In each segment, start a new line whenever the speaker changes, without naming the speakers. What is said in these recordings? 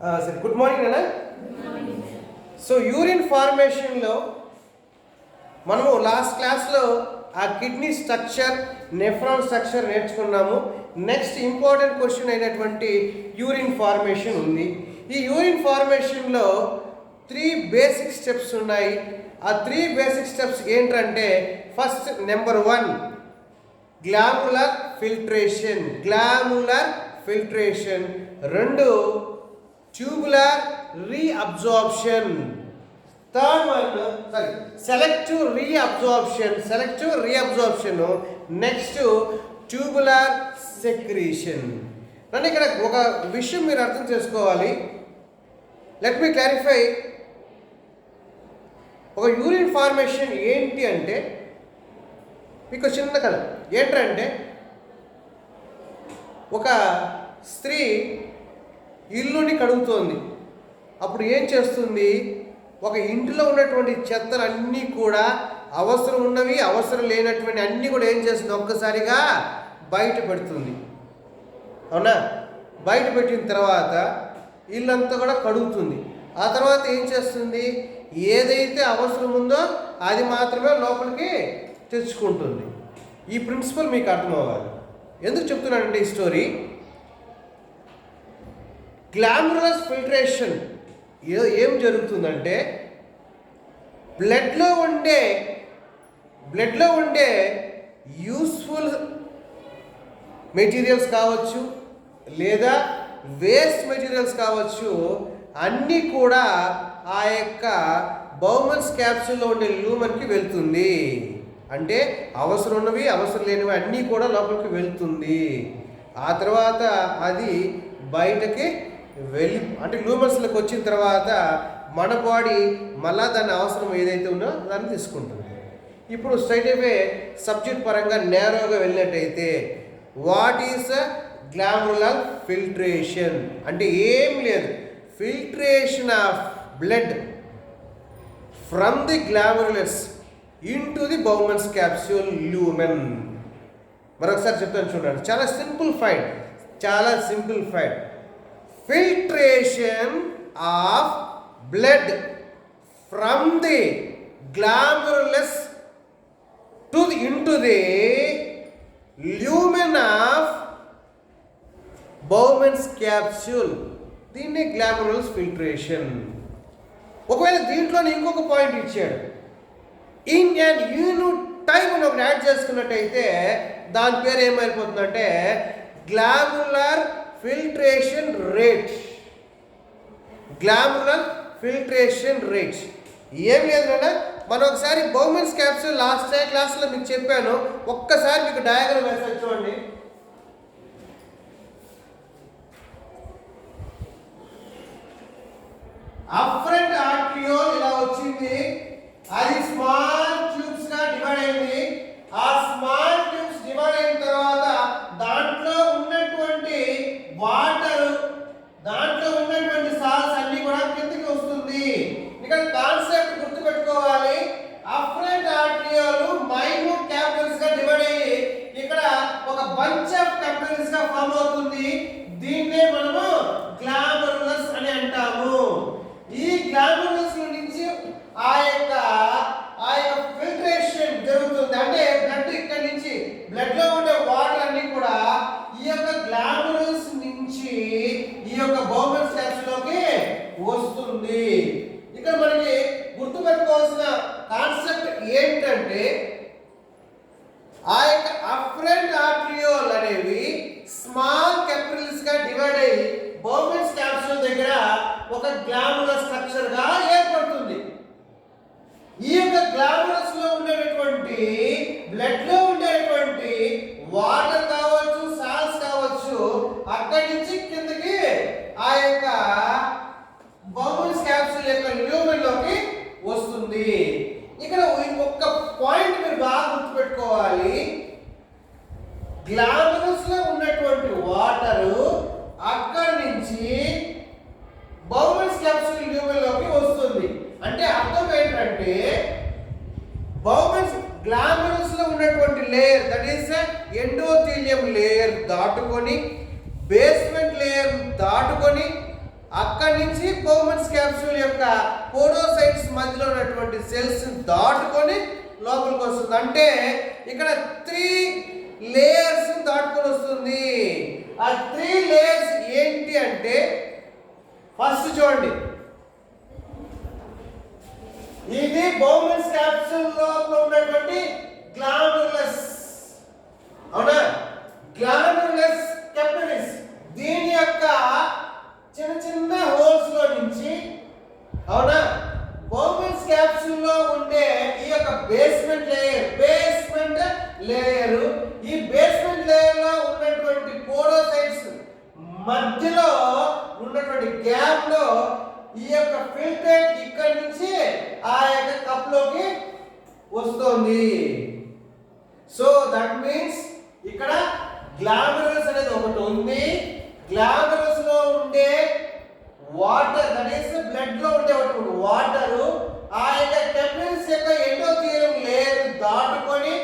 సరే good morning అన్న. So urine ఫార్మేషన్లో మనము లాస్ట్ క్లాస్లో ఆ కిడ్నీ స్ట్రక్చర్, నెఫ్రాన్ స్ట్రక్చర్ నేర్చుకున్నాము. నెక్స్ట్ ఇంపార్టెంట్ క్వశ్చన్ అయినటువంటి యూరిన్ ఫార్మేషన్ ఉంది. ఈ యూరిన్ ఫార్మేషన్లో 3 బేసిక్ స్టెప్స్ ఉన్నాయి. ఆ 3 బేసిక్ స్టెప్స్ ఏంటంటే, first number 1 glomerular filtration, 2 tubular reabsorption, third one selective reabsorption, next tubular secretion. నన్ను ఇక్కడ ఒక విషయం మీరు అర్థం చేసుకోవాలి. Let me clarify. ఒక యూరిన్ ఫార్మేషన్ ఏంటి అంటే, మీకు చిన్న కథ ఏంటంటే, ఒక స్త్రీ ఇల్లుని కడుగుతోంది. అప్పుడు ఏం చేస్తుంది, ఒక ఇంటిలో ఉన్నటువంటి చెత్తలన్నీ కూడా, అవసరం ఉన్నవి అవసరం లేనటువంటి అన్నీ కూడా ఏం చేస్తుంది, ఒక్కసారిగా బయట పెడుతుంది. అవునా? బయట పెట్టిన తర్వాత ఇల్లంతా కూడా కడుగుతుంది. ఆ తర్వాత ఏం చేస్తుంది, ఏదైతే అవసరం ఉందో అది మాత్రమే లోపలికి తెచ్చుకుంటుంది. ఈ ప్రిన్సిపల్ మీకు అర్థం అవ్వాలి. ఎందుకు చెప్తున్నానంటే ఈ స్టోరీ, గ్లామరస్ ఫిల్ట్రేషన్ ఏం జరుగుతుందంటే, బ్లడ్లో ఉండే యూస్ఫుల్ మెటీరియల్స్ కావచ్చు, లేదా వేస్ట్ మెటీరియల్స్ కావచ్చు, అన్నీ కూడా ఆ యొక్క బౌమన్స్ క్యాప్సూల్లో ఉండే లూమన్కి వెళ్తుంది. అంటే అవసరం ఉన్నవి అవసరం లేనివి అన్నీ కూడా లోపలికి వెళ్తుంది. ఆ తర్వాత అది బయటకి వెళ్ళి, అంటే లూమన్స్లోకి వచ్చిన తర్వాత మన బాడీ మళ్ళా దాని అవసరం ఏదైతే ఉందో దాన్ని తీసుకుంటుంది. ఇప్పుడు స్ట్రైట్ అవే సబ్జెక్ట్ పరంగా నేరోగా వెళ్ళినట్టయితే, వాట్ ఈస్ గ్లాములర్ ఫిల్ట్రేషన్ అంటే ఏం లేదు, filtration of blood from the glomerulus into the Bowman's capsule lumen. మరొకసారి చెప్తాను చూడండి, చాలా simple find. Filtration of blood from the glomerulus into the lumen of Bowman's capsule. దీన్ని గ్లామరస్ ఫిల్ట్రేషన్. ఒకవేళ దీంట్లోనే ఇంకొక పాయింట్ ఇచ్చాడు, ఇన్ అండ్ యూనిట్ టైం అని ఒకటి యాడ్ చేసుకున్నట్టయితే దాని పేరు ఏమైపోతుందంటే గ్లాములర్ ఫిల్ట్రేషన్ రేట్. ఏం లేదు కదా, మనం ఒకసారి బౌమన్స్ క్యాప్సూల్ లాస్ట్ క్లాస్లో మీకు చెప్పాను. ఒక్కసారి మీకు డయాగ్రామ్ వేస్తాను చూడండి. అఫరెంట్ ఆర్టియోల్ ఇలా వచ్చింది, అది స్మాల్ ట్యూబ్స్ గా డివైడ్ అయింది. ఆ స్మాల్ ట్యూబ్స్ డివైడ్ అయిన తర్వాత దాంట్లో ఉన్నటువంటి వాటర్, దాంట్లో ఉన్నటువంటి సాల్స్ అన్ని కూడా కిందకి వస్తుంది. ఇక్కడ కాన్సెప్ట్ గుర్తుపెట్టుకోవాలి, అఫరెంట్ ఆర్టియోల్ మైన్యూట్ క్యాపిలరీస్ గా డివైడ్ అయ్యి ఇక్కడ ఒక బంచ్ ఆఫ్ క్యాపిలరీస్ గా ఫామ్ అవుతుంది. దీన్నే మనము గ్లామరులస్ అని అంటాము. ఈ గ్లామరులస్ నుంచి ఆ యొక్క ఫిల్ట్రేషన్ జరుగుతుంది. అంటే బ్లడ్ ఇక్కడ నుంచి బ్లడ్ లో ఉండే వాటర్ అన్ని కూడా ఈ యొక్క గ్లామరులస్ నుంచి ఈ యొక్క బౌమన్స్ క్యాప్సూల్ లోకి వస్తుంది. ఇక్కడ మనకి గుర్తుపెట్టుకోవాల్సిన కాన్సెప్ట్ ఏంటంటే, ఆ యొక్క అఫరెంట్ ఆర్టియోల్ అనేవి స్మాల్ క్యాపిలరీస్ గా డివైడ్ అయ్యి బౌమన్స్ క్యాప్సూల్ దగ్గర ఒక గ్లాములర్ స్ట్రక్చర్ గా ఏర్పడుతుంది. ఈ యొక్క గ్లాములస్ లో ఉండేటువంటి బ్లడ్ లో ఉండేటువంటి వాటర్ కావచ్చు, సాల్స్ కావచ్చు, అక్కడి నుంచి కిందకి ఆ యొక్క బౌమన్స్ క్యాప్సూల్ యొక్క ల్యూమెన్ లోకి వస్తుంది. ఇక్కడ ఇంకొక పాయింట్ మీరు బాగా గుర్తుపెట్టుకోవాలి, గ్లాములస్ లో ఉన్నటువంటి వాటర్ అక్కడి నుంచి బౌమన్స్ క్యాప్సూల్ ల్యూమెన్ లోకి వస్తుంది. అంటే అర్థం ఏంటంటే, బౌమన్స్ గ్లామరస్ లో ఉన్నటువంటి layer, that is endothelium layer దాటుకొని, బేస్మెంట్ లేయర్ దాటుకొని, అక్కడి నుంచి బౌమన్స్ క్యాప్సూల్ యొక్క పోడోసైట్స్ మధ్యలో ఉన్నటువంటి సెల్స్ దాటుకొని లోపలికి వస్తుంది. అంటే ఇక్కడ 3 లేయర్స్ దాటుకొని వస్తుంది. ఆ 3 లేయర్స్ ఏంటి అంటే, ఫస్ట్ చూడండి, ఇది బౌమన్స్ క్యాప్సూల్ లోపల ఉన్నటువంటి గ్లాండులస్, అవునా, గ్లాండులస్ క్యాపిలరీస్. దీని యొక్క చిన్న చిన్న హోల్స్ లో నుంచి, అవునా, బౌమన్స్ క్యాప్సూల్ లో ఉండే ఈ యొక్క బేస్మెంట్ లేయర్, ఈ బేస్మెంట్ లేయర్ లో ఉన్నటువంటి పోడోసైట్స్ మధ్యలో ఉన్నటువంటి గ్యాప్ లో ఈ యొక్క ఫిల్ట్రేట్ ఇక్కడ నుంచి ఆ యొక్క కప్ లోకి వస్తుంది. సో దట్ మీన్స్ ఇక్కడ గ్లాండులస్ అనేది ఒకటి ఉంది. గ్లాండులస్ లో ఉండే వాటర్, దట్ ఈస్ బ్లడ్ లో ఉండే వాటర్ ఆ యొక్క కెపిలరీస్ యొక్క ఎండోథీలియం లేయర్ దాటుకొని,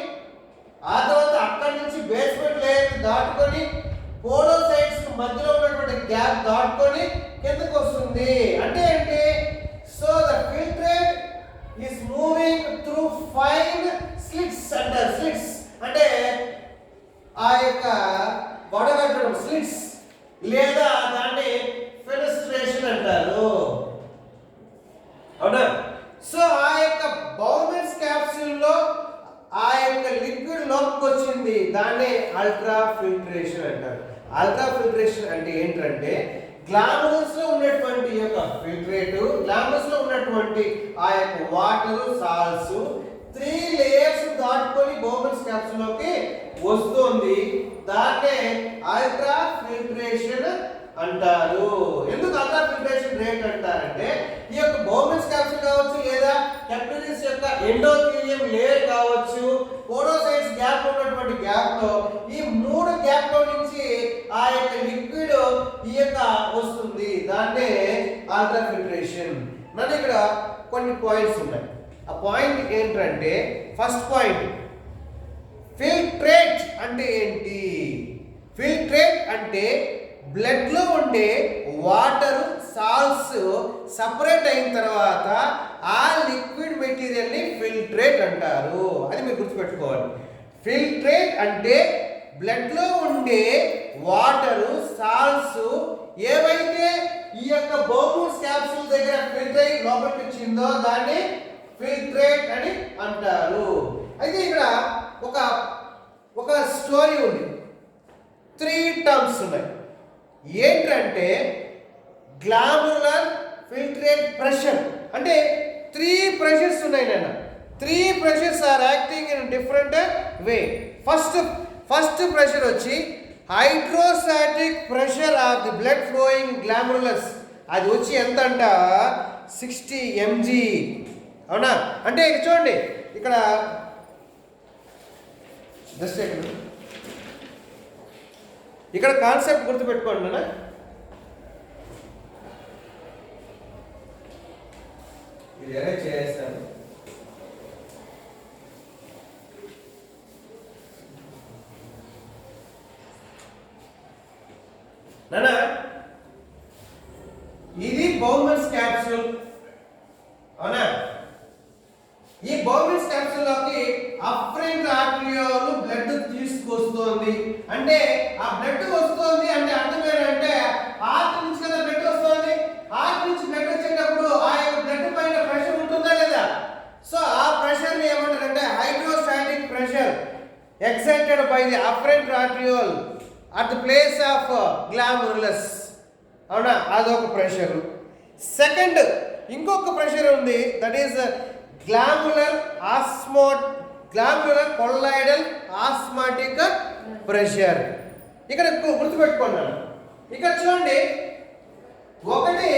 ఆ తర్వాత అక్కడి నుంచి బేస్మెంట్ లేయర్ దాటుకొని, పోడోసైట్స్ మధ్యలో ఉన్నటువంటి గ్యాప్ దాటుకొని కిందకు వస్తుంది. అంటే ఏంటి? So the filtrate is moving through fine slits అంటారు. స్లిట్స్ అంటే ఆ యొక్క వడగట్టడం, స్లిట్స్, లేదా దాన్ని ఫెనస్ట్రేషన్ అంటారు, అవునా. సో ఆ యొక్క బౌమన్స్ క్యాప్సూల్ లో ఆ యొక్క లిక్విడ్ లోపలికి వచ్చింది, దాన్ని అల్ట్రా ఫిల్ట్రేషన్ అంటారు. అల్ట్రా ఫిల్ట్రేషన్ అంటే ఏంటంటే, గ్లాండులస్ లో ఉన్నటువంటి యొక్క ఫిల్ట్రేట్, గ్లాండులస్ లో ఉన్నటువంటి ఆ యొక్క వాటర్, సాల్ట్స్ 3 లేయర్స్ దాటుకొని బౌమన్స్ క్యాప్సూల్ లోకి వస్తుంది. దాన్నే అల్ట్రా ఫిల్ట్రేషన్ అంటారు. ఎందుకు అల్ట్రా ఫిల్ట్రేషన్ రేట్ అంటారంటే, ఈ యొక్క బౌమన్స్ క్యాప్సూల్ కావచ్చు, లేదా కెపిలరీస్ యొక్క ఎండోథీలియం లేయర్ కావచ్చు, పోడోసైట్స్ గ్యాప్ ఉన్నటువంటి గ్యాప్ లో, ఈ 3 గ్యాప్ లో నుంచి ఆ యొక్క లిక్విడ్ ఈ యొక్క వస్తుంది. దాన్నే అల్ట్రా ఫిల్ట్రేషన్. మన ఇక్కడ కొన్ని పాయింట్స్ ఉన్నాయి. ఆ పాయింట్ ఏంటంటే, ఫస్ట్ పాయింట్, ఫిల్ట్రేట్ అంటే ఏంటి? ఫిల్ట్రేట్ అంటే బ్లడ్ లో ఉండే వాటర్, సాల్ట్స్ సపరేట్ అయిన తర్వాత ఆ లిక్విడ్ మెటీరియల్ ని ఫిల్ట్రేట్ అంటారు. అది మీరు గుర్తుపెట్టుకోవాలి. ఫిల్ట్రేట్ అంటే బ్లడ్ లో ఉండే వాటర్, సాల్ట్స్ ఏవైతే ఈ యొక్క బౌమన్స్ క్యాప్సూల్ దగ్గర ఫిల్టర్ అయి లోపలికి వచ్చిందో దాన్ని ఫిల్ట్రేట్ అని అంటారు. అయితే ఇక్కడ ఒక స్టోరీ ఉంది. 3 టర్మ్స్ ఉన్నాయి. ఏంటంటే, గ్లాండులర్ ఫిల్ట్రేట్ ప్రెషర్ అంటే 3 ప్రెషర్స్ ఉన్నాయి నాన్న. 3 pressures are acting in different way. First pressure వచ్చి hydrostatic pressure of the blood flowing glomerulus. అది వచ్చి ఎంత అంట? 60 mg, అవునా. అంటే చూడండి, ఇక్కడ ఇక్కడ కాన్సెప్ట్ గుర్తుపెట్టుకోండి నాన్న. ఇది ఎలా చేస్తాను? నాన్న, ఇది బౌమన్స్ క్యాప్సూల్, అవునా. ఈ బౌమన్స్ క్యాప్సూల్ లోకి అఫరెంట్ ఆర్టరియోల్ బ్లడ్ తీసుకొస్తుంది. అంటే ఆ బ్లడ్ వస్తుంది అంటే అర్థం ఏంటంటే, హార్ట్ నుంచి కదా బ్లడ్ వస్తుంది. హార్ట్ నుంచి బ్లడ్ వచ్చేటప్పుడు ఆ యొక్క బ్లడ్ పైన ప్రెషర్ ఉంటుందా లేదా? సో ఆ ప్రెషర్ ని ఏమంటారంటే hydrostatic pressure excited by the afferent arteriole at the place of glomerulus, అవునా. అదొక ప్రెషర్. సెకండ్ ఇంకొక ప్రెషర్ ఉంది, that is glomerular colloidal osmotic pressure. ఇక్కడ గుర్తుపెట్టుకోండి. ఇక్కడ చూడండి, ఒకటి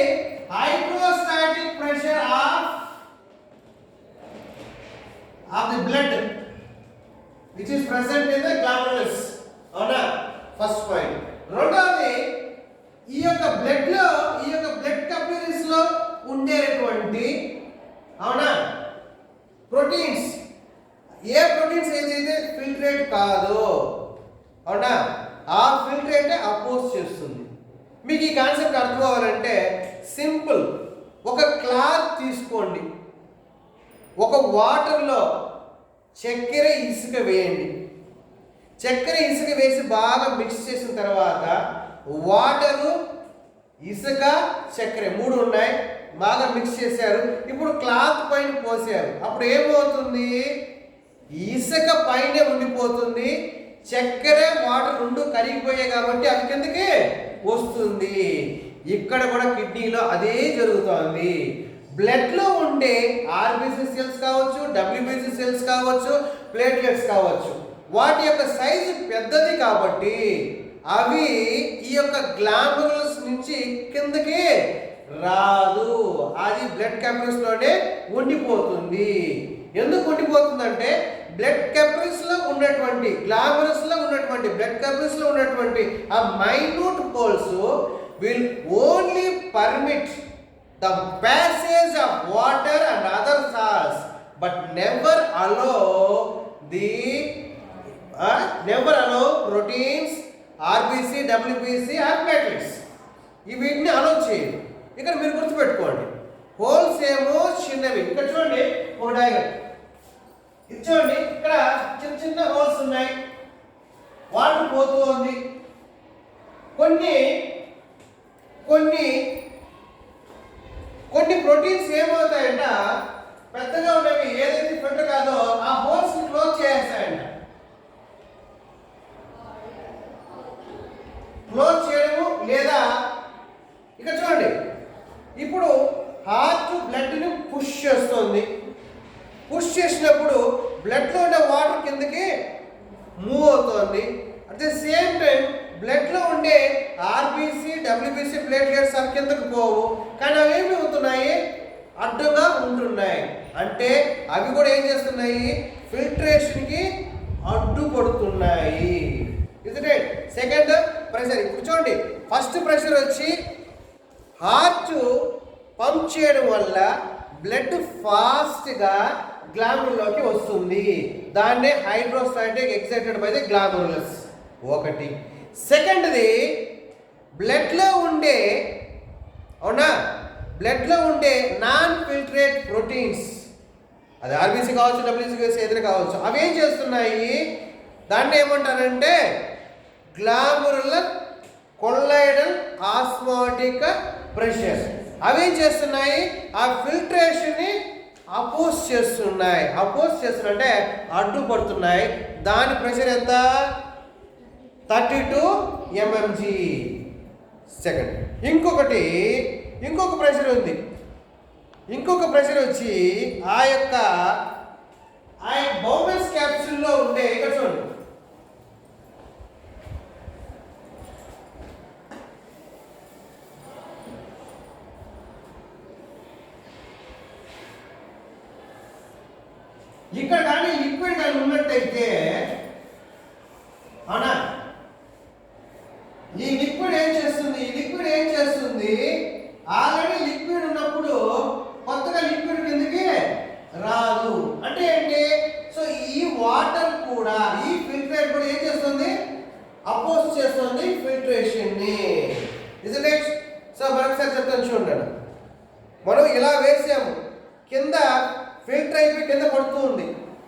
hydrostatic pressure of the blood which is present in the glomerulus, అవునా. First point. రెండవది, ఈ యొక్క బ్లడ్ కెపిలరీస్ లో ఉండేటువంటి, అవునా, ప్రోటీన్స్, ఏ ప్రోటీన్స్ ఏదైతే ఫిల్ట్రేట్ కాదో, అవునా, ఆ ఫిల్ట్రేట్ అపోజ్ చేస్తుంది. మీకు ఈ కాన్సెప్ట్ అర్థం అవ్వాలంటే సింపుల్, ఒక క్లాత్ తీసుకోండి, ఒక వాటర్లో చక్కెర ఇసుక వేయండి. చక్కెర ఇసుక వేసి బాగా మిక్స్ చేసిన తర్వాత వాటరు ఇసుక చక్కెర 3 ఉన్నాయి, బాగా మిక్స్ చేశారు. ఇప్పుడు క్లాత్ పైన పోసారు. అప్పుడు ఏమవుతుంది? ఇసుక పైన ఉండిపోతుంది, చక్కెర వాటర్ 2 కరిగిపోయాయి కాబట్టి అది కిందకి వస్తుంది. ఇక్కడ కూడా కిడ్నీలో అదే జరుగుతోంది. బ్లడ్లో ఉండే ఆర్బీసీ సెల్స్ కావచ్చు, డబ్ల్యూబీసీ సెల్స్ కావచ్చు, ప్లేట్లెట్స్ కావచ్చు, వాటి యొక్క సైజు పెద్దది కాబట్టి అవి ఈ యొక్క గ్లాంబులస్ నుంచి కిందకి రాదు, అది బ్లడ్ క్యాపిలరీస్లోనే ఉండిపోతుంది. ఎందుకు ఉండిపోతుందంటే బ్లడ్ క్యాపిలరీస్లో ఉన్నటువంటి గ్లాంబులస్లో ఉన్నటువంటి బ్లడ్ క్యాపిలరీస్లో ఉన్నటువంటి ఆ minute holes will only permit the passage of water and other salts, but never allow proteins, RBC, WBC or platelets. వీటిని అలౌ చేయదు. ఇక్కడ మీరు గుర్తుపెట్టుకోండి, హోల్స్ ఏమో చిన్నవి. ఇక్కడ చూడండి ఒక డయాగ్రామ్, ఇది చూడండి, ఇక్కడ చిన్న చిన్న హోల్స్ ఉన్నాయి, వాటర్ పోతూ ఉంది. కొన్ని ప్రోటీన్స్ ఏమవుతాయంట, పెద్దగా ఉన్నవి ఏదైతే ఫిల్టర్ కాదో ఆ హోల్స్ ని క్లోజ్ చేస్తాయంట. క్లోజ్ చేయడము లేదా ఇక్కడ చూడండి, ఇప్పుడు హార్ట్ బ్లడ్ ని పుష్ చేస్తుంది. పుష్ చేసినప్పుడు బ్లడ్ లో ఉండే వాటర్ కిందకి మూవ్ అవుతుంది. At the same time blood లో ఉండే ఆర్బీసీ, డబ్ల్యూబీసీ, ప్లేట్లెట్స్ అవి కిందకు పోవు, కానీ అవి ఏమి అవుతున్నాయి? అడ్డుగా ఉంటున్నాయి. అంటే అవి కూడా ఏం చేస్తున్నాయి? ఫిల్ట్రేషన్ కి అడ్డుపడుతున్నాయి. Second pressure. ఇప్పుడు చూడండి, ఫస్ట్ ప్రెషర్ వచ్చి హార్ట్ పంప్ చేయడం వల్ల బ్లడ్ ఫాస్ట్గా గ్లాంబులలోకి వస్తుంది. దాన్నే హైడ్రోస్టాటిక్ ఎక్సైటెడ్ బై ది గ్లాంబులస్. ఒకటి. సెకండ్ది బ్లడ్లో ఉండే, అవునా, బ్లడ్లో ఉండే నాన్ ఫిల్ట్రేట్ ప్రోటీన్స్, అది ఆర్బీసీ కావచ్చు, డబ్ల్యూసీ కావచ్చు, ఏదైనా కావచ్చు, అవి ఏం చేస్తున్నాయి? దాన్ని ఏమంటారంటే గ్లాంబులర్ కొల్లైడల్ ఆస్మాటిక్ ప్రెషర్. అవి ఏం చేస్తున్నాయి? ఆ ఫిల్ట్రేషన్ని అపోజ్ చేస్తున్నాయి. అంటే అడ్డుపడుతున్నాయి. దాని ప్రెషర్ ఎంత? 32 mmg. సెకండ్. ఇంకొక ప్రెషర్ ఉంది. ఇంకొక ప్రెషర్ వచ్చి ఆ యొక్క బౌమెన్స్ క్యాప్సూల్లో ఉండే, ఇక్కడ చూడండి, ఇక్కడ కానీ లిక్విడ్ కానీ ఉన్నట్టయితే, అవునా, ఈ లిక్విడ్ ఏం చేస్తుంది? ఆల్రెడీ లిక్విడ్ ఉన్నప్పుడు కొత్తగా లిక్విడ్ కిందకి రాదు. అంటే ఏంటి? సో ఈ వాటర్ కూడా, ఈ ఫిల్ట్రేట్ కూడా ఏం చేస్తుంది? అపోజ్ చేస్తుంది ఫిల్ట్రేషన్ ని. సో మరొకసారి చెప్తాను చూడండి. మనం ఇలా వేసాము, కింద ఫిల్టర్ అయిపోయి కింద పడుతూ ఉంది.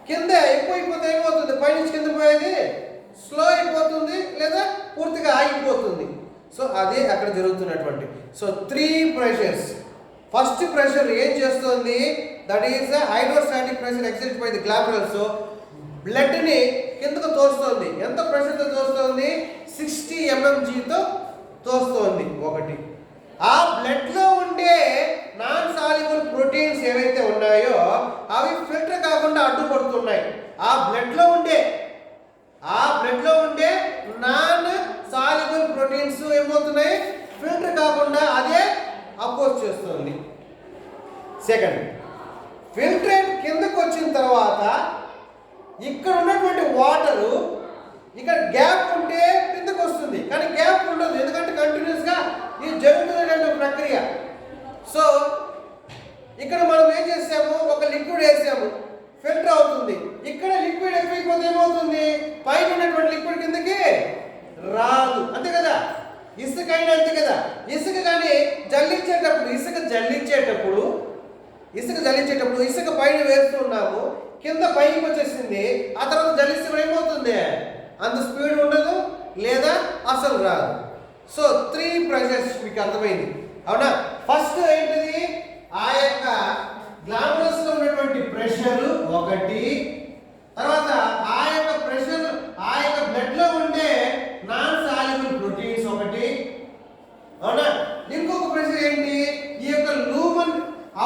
కింద ఎక్కువైపోతే ఏమవుతుంది? పైనుంచి కింద పోయేది స్లో అయిపోతుంది లేదా పూర్తిగా ఆగిపోతుంది. సో అదే అక్కడ జరుగుతున్నటువంటి. So 3 pressures. ఫస్ట్ ప్రెషర్ ఏం చేస్తుంది? That is hydrostatic pressure excited by the glomerulus. Blood ని కిందకు తోస్తుంది. ఎంత ప్రెషర్తో తోస్తుంది? 60 mmgతో తోస్తుంది. ఒకటి. ఆ బ్లడ్ లో ఉండే నాన్ సాల్యుబుల్ ప్రోటీన్స్ ఏవైతే ఉన్నాయో అవి ఫిల్టర్ కాకుండా అడ్డుపడుతున్నాయి. ఆ బ్లడ్ లో ఉండే నాన్ సాల్యుబుల్ ప్రోటీన్స్ ఏమవుతున్నాయి? ఫిల్టర్ కాకుండా అదే అపోజ్ చేస్తుంది. సెకండ్, ఫిల్ట్రేట్ కిందకు వచ్చిన తర్వాత ఇక్కడ ఉన్నటువంటి వాటరు, ఇక్కడ గ్యాప్ ఉంటే కిందకు వస్తుంది, కానీ గ్యాప్ ఉండదు. ఎందుకంటే కంటిన్యూస్గా ఇది జరుగుతున్నటువంటి ప్రక్రియ. సో ఇక్కడ మనం ఏం చేసాము? ఒక లిక్విడ్ వేసాము, ఫిల్టర్ అవుతుంది. ఇక్కడ లిక్విడ్ ఎక్కువైపోతే ఏమవుతుంది? పైన ఉన్నటువంటి లిక్విడ్ కిందకి రాదు, అంతే కదా. ఇసుక అయినా అంతే కదా. ఇసుక కానీ జల్లించేటప్పుడు ఇసుక పైన వేస్తున్నాము, కింద పైకి వచ్చేసింది. ఆ తర్వాత జల్లిస్తే ఏమవుతుంది? అంత స్పీడ్ ఉండదు లేదా అసలు రాదు. సో 3 ప్రెషర్స్ మీకు అర్థమైంది అవునా. ఫస్ట్ ఏంటిది? ఆ యొక్క గ్లామరస్ లో ఉన్నటువంటి ప్రెషర్ ఒకటి, తర్వాత ఆ యొక్క ప్రెషర్ ఆ యొక్క బ్లడ్ లో ఉండే నాన్ సాల్యుబుల్ ప్రోటీన్స్ ఒకటి అవునా. ఇంకొక ప్రెషర్ ఏంటి? ఈ యొక్క లూమన్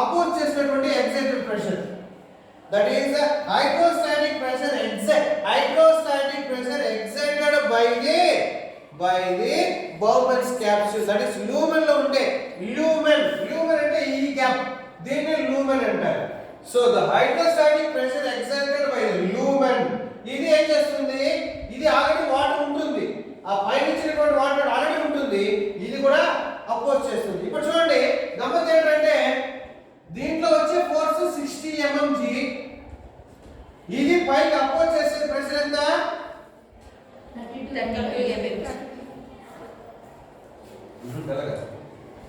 అపోజ్ చేసినటువంటి excited pressure, that is hydrostatic pressure exerted by the Bowman's capsule, that is lumen లో ఉండే lumen అంటే ఈ గ్యాప్, దీన్ని lumen అంటారు. So the hydrostatic pressure exerted by the lumen, ఇది ఏం చేస్తుంది? ఇది ఆల్రెడీ వాటర్ ఉంటుంది, ఆ పైన ఇచ్చినటువంటి వాటర్ ఆల్రెడీ ఉంటుంది, ఇది కూడా అపోజ్ చేస్తుంది. ఇప్పుడు చూడండి గమ్మత్ ఏంటంటే దీంట్లో వచ్చే ఫోర్స్ 60 mmg, ఇది పైకి అపోజ్ చేసే ప్రెషర్ ఎంత? 32 mm.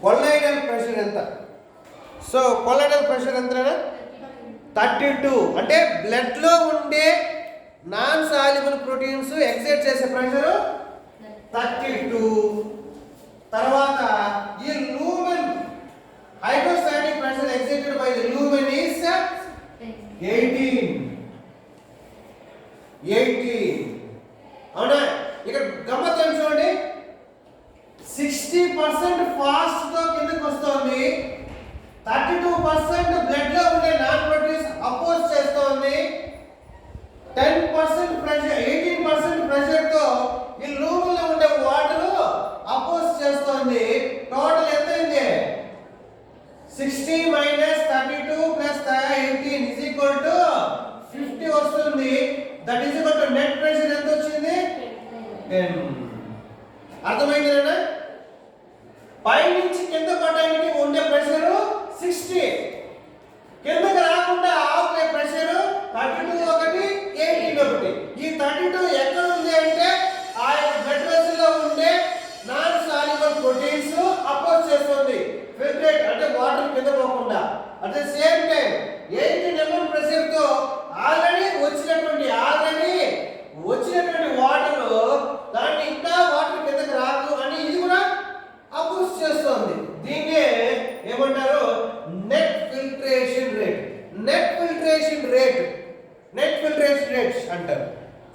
కొల్లాయిడల్ ప్రెషర్ ఎంత? సో కొల్లాయిడల్ ప్రెషర్ ఎంతనా? 32. అంటే బ్లడ్ లో ఉండే నాన్ సాల్యుబుల్ ప్రోటీన్స్ ఎక్సైట్ చేసే ప్రెషర్ 32. తర్వాత ఈ lumen hydrostatic pressure excited by the lumen is 18. అవునా. ఇక్కడ గమ్మత్ ఏం చూడండి, 60% ఫాస్ట్ తో కిందకి వస్తుంది, 32% బ్లడ్ లో ఉండే నాన్ ప్రోటీన్స్ అపోజ్ చేస్తుంది, 10% ప్రెషర్ 18% ప్రెషర్ తో ఈ లూమెన్ లో ఉండే వాటర్ అపోజ్ చేస్తుంది. టోటల్ ఎంత అయింది? 60 - 32 + 18 = 50 వస్తుంది. That is equal to net pressure ఎంత వచ్చింది? 10. అర్థమైందేనా? పై నుంచి కింద పడడానికి ఉండే ప్రెషర్ 60, కిందకి రాకుండా ఆపే ప్రెషర్ 32 ఒకటి, 18 ఒకటి. ఈ 32 ఎక్కడ ఉంది అంటే ఆ బ్లడ్ వెసల్ లో ఉండే నాన్ సాల్యుబుల్ ప్రోటీన్స్ అపోజ్ చేస్తుంది, ఫిల్ట్రేట్ అంటే వాటర్ కింద పోకుండా. At the same time 18 mm pressure తో ఆల్రెడీ వచ్చినటువంటి వాటర్ దాన్ని ఇంకా వాటర్ కిందకి రాదు అని ఇది కూడా అపోజ్ చేస్తుంది. దీన్నే ఏమంటారు? నెట్ ఫిల్ట్రేషన్ రేట్ అంటారు.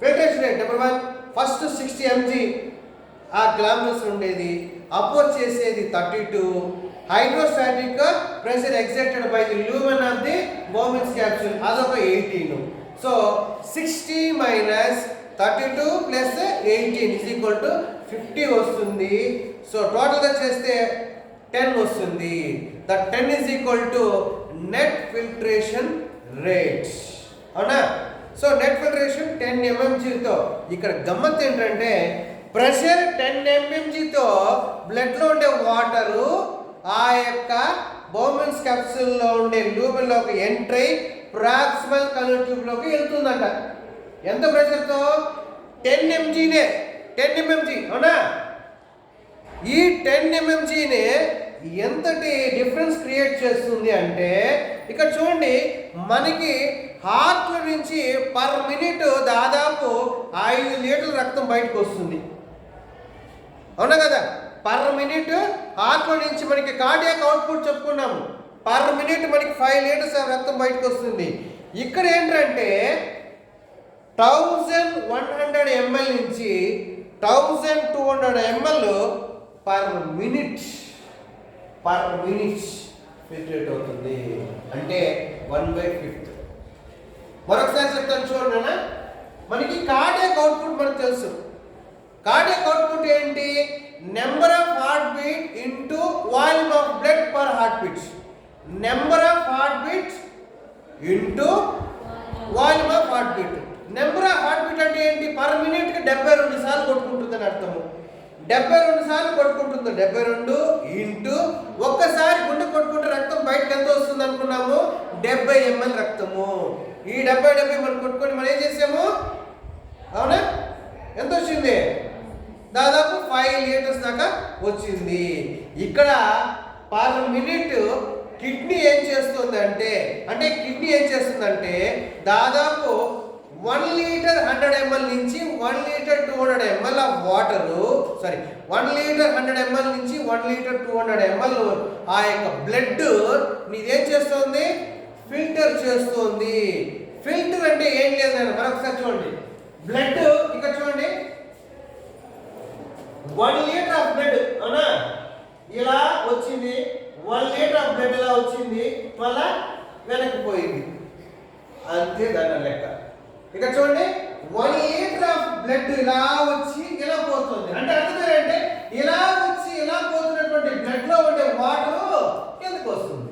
Filtration rate number 1, first 60 mg ఆ గ్లామరస్ ఉండేది, అపోజ్ చేసేది 32, hydrostatic pressure excited by the lumen of the Bowman's capsule అదొక 18. సో 60 - 32 + 18 = 50 వస్తుంది. సో టోటల్ గా చేస్తే 10 వస్తుంది. దట్ 10 = నెట్ ఫిల్ట్రేషన్ రేట్ అవునా. సో నెట్ ఫిల్ట్రేషన్ 10 mmg తో. ఇక్కడ గమ్మత్ ఏంటంటే ప్రెషర్ 10 mmg తో బ్లడ్ లో ఉండే వాటరు ఆ యొక్క బౌమెన్స్ క్యాప్సూల్ లో ఉండే లూమెన్ లోకి ఎంట్రై ప్రాక్సిమల్ కన్వర్ ట్యూబ్ లోకి వెళ్తుందంట. ఎంత ప్రెషర్ తో? 10 mmg అవునా. ఈ 10 mmg నే ఎంతటి డిఫరెన్స్ క్రియేట్ చేస్తుంది అంటే ఇక్కడ చూడండి, మనకి హార్ట్ నుంచి పర్ మినిట్ దాదాపు 5 లీటర్ల రక్తం బయటకు వస్తుంది అవునా కదా. పర్ మినిట్ హార్ట్ నుంచి మనకి కార్డియాక్ అవుట్పుట్ చెప్పుకున్నాము, పర్ మినిట్ మనకి 5 లీటర్స్ రక్తం బయటకు వస్తుంది. ఇక్కడ ఏంటంటే 1100 ml నుంచి 1200 ml పర్ మినిట్ ఫిల్ట్రేట్ అవుతుంది. అంటే 1/5. మరొకసారి చెప్తాను చూడండి అన్న. మనకి కార్డియాక్ అవుట్పుట్ మనకు తెలుసు. కార్డియాక్ అవుట్పుట్ ఏంటి? Number of heart beat into volume of blood per heart beat. Number of heart beat into volume of heart beat. Number of heart beat అంటే ఏంటి? పర్ మినిట్ కి 72 సార్లు కొట్టుకుంటుందని అర్థము. 72 సార్లు కొట్టుకుంటుంది. 72 ఇంటూ ఒక్కసారి గుండె కొట్టుకుంటే రక్తం బయటకు ఎంత వస్తుంది అనుకున్నాము? 70 ml రక్తము. ఈ 70 మనం కొట్టుకొని మనం ఏం చేసాము? అవునా? ఎంత వచ్చింది? దాదాపు 5 లీటర్స్ దాకా వచ్చింది. ఇక్కడ పర్ మినిట్ కిడ్నీ ఏం చేస్తుందంటే దాదాపు 1 లీటర్ 100 ml నుంచి 1 litre 200 ml of water 1 litre 100 ml నుంచి 1 లీటర్ 200 ml ఆ యొక్క బ్లడ్ మీదేం చేస్తుంది, ఫిల్టర్ చేస్తుంది. ఫిల్టర్ అంటే ఏం లేదు, మరొకసారి చూడండి. బ్లడ్ ఇక్కడ చూడండి, 1 లీటర్ ఆఫ్ బ్లడ్ అవునా ఇలా వచ్చింది, 1 లీటర్ ఆఫ్ బ్లడ్ ఇలా వచ్చింది, మళ్ళా వెనక్కి పోయింది, అంతే దాని లెక్క. ఇక్కడ చూడండి 1 లీటర్ ఆఫ్ బ్లడ్ ఇలా వచ్చి ఇలా పోతుంది. అంటే అర్థం ఏంటంటే ఇలా వచ్చి ఇలా పోతున్నటువంటి బ్లడ్ లో ఉండే వాటర్ కిందకు వస్తుంది,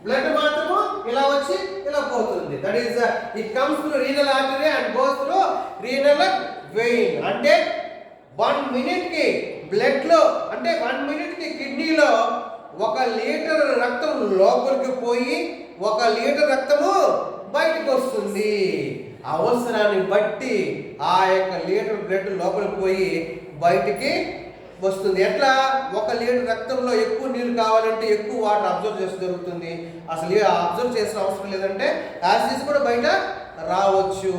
బ్లడ్ మాత్రము ఇలా వచ్చి ఇలా పోతుంది. That is it comes through renal artery and goes through renal vein. అంటే 1 మినిట్ కి బ్లడ్ లో అంటే 1 మినిట్ కి కిడ్నీలో 1 లీటర్ రక్తం లోపలికి పోయి 1 లీటర్ రక్తము బయటకు వస్తుంది. అవసరాన్ని బట్టి ఆ యొక్క లీటర్ బ్లడ్ లోపలికి పోయి బయటికి వస్తుంది. ఎట్లా 1 లీటర్ రక్తంలో ఎక్కువ నీళ్ళు కావాలంటే ఎక్కువ వాటర్ అబ్జర్వ్ చేసి జరుగుతుంది. అసలు అబ్జర్వ్ చేసిన అవసరం లేదంటే యాసిడ్స్ కూడా బయట రావచ్చు.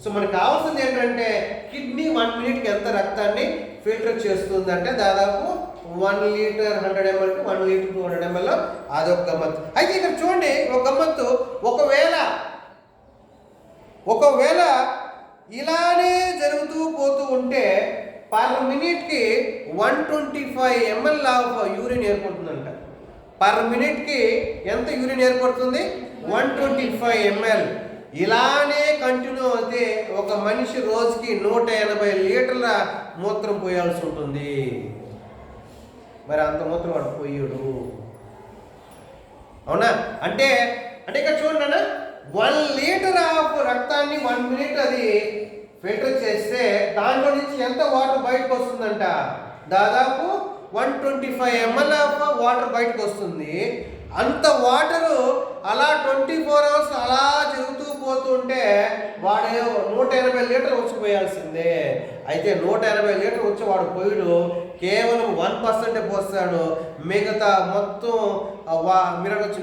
సో మనకు కావాల్సింది ఏంటంటే కిడ్నీ 1 మినిట్కి ఎంత రక్తాన్ని ఫిల్టర్ చేస్తుంది అంటే దాదాపు 1 litre 100 ml to 1 litre 200 ml. అదొక గమ్మత్తు. అయితే ఇక్కడ చూడండి ఒక గమ్మత్తు, ఒకవేళ ఇలానే జరుగుతూ పోతూ ఉంటే పర్ మినిట్కి 125 ml ఆఫ్ యూరిన్ ఏర్పడుతుందంట. పర్ మినిట్కి ఎంత యూరిన్ ఏర్పడుతుంది, 125 ml. ఇలానే కంటిన్యూ అయితే ఒక మనిషి రోజుకి 180 లీటర్ల మూత్రం పోయాల్సి ఉంటుంది. మరి అంత మూత్రం వాడు పోయాడు అవునా? అంటే ఇక్కడ చూడండి అన్న, 1 లీటర్ ఆఫ్ రక్తాన్ని 1 మినిట్ అది ఫిల్టర్ చేస్తే దాంట్లో నుంచి ఎంత వాటర్ బయటకు వస్తుందంట, దాదాపు 125 ml ఆఫ్ వాటర్ బయటకు వస్తుంది. అంత వాటరు అలా 24 hours అలా జరుగుతూ పోతుంటే వాడు 180 లీటర్ వచ్చిపోయాల్సిందే. అయితే 180 లీటర్ వచ్చి వాడు పోయిడు కేవలం 1% పోస్తాడు, మిగతా మొత్తం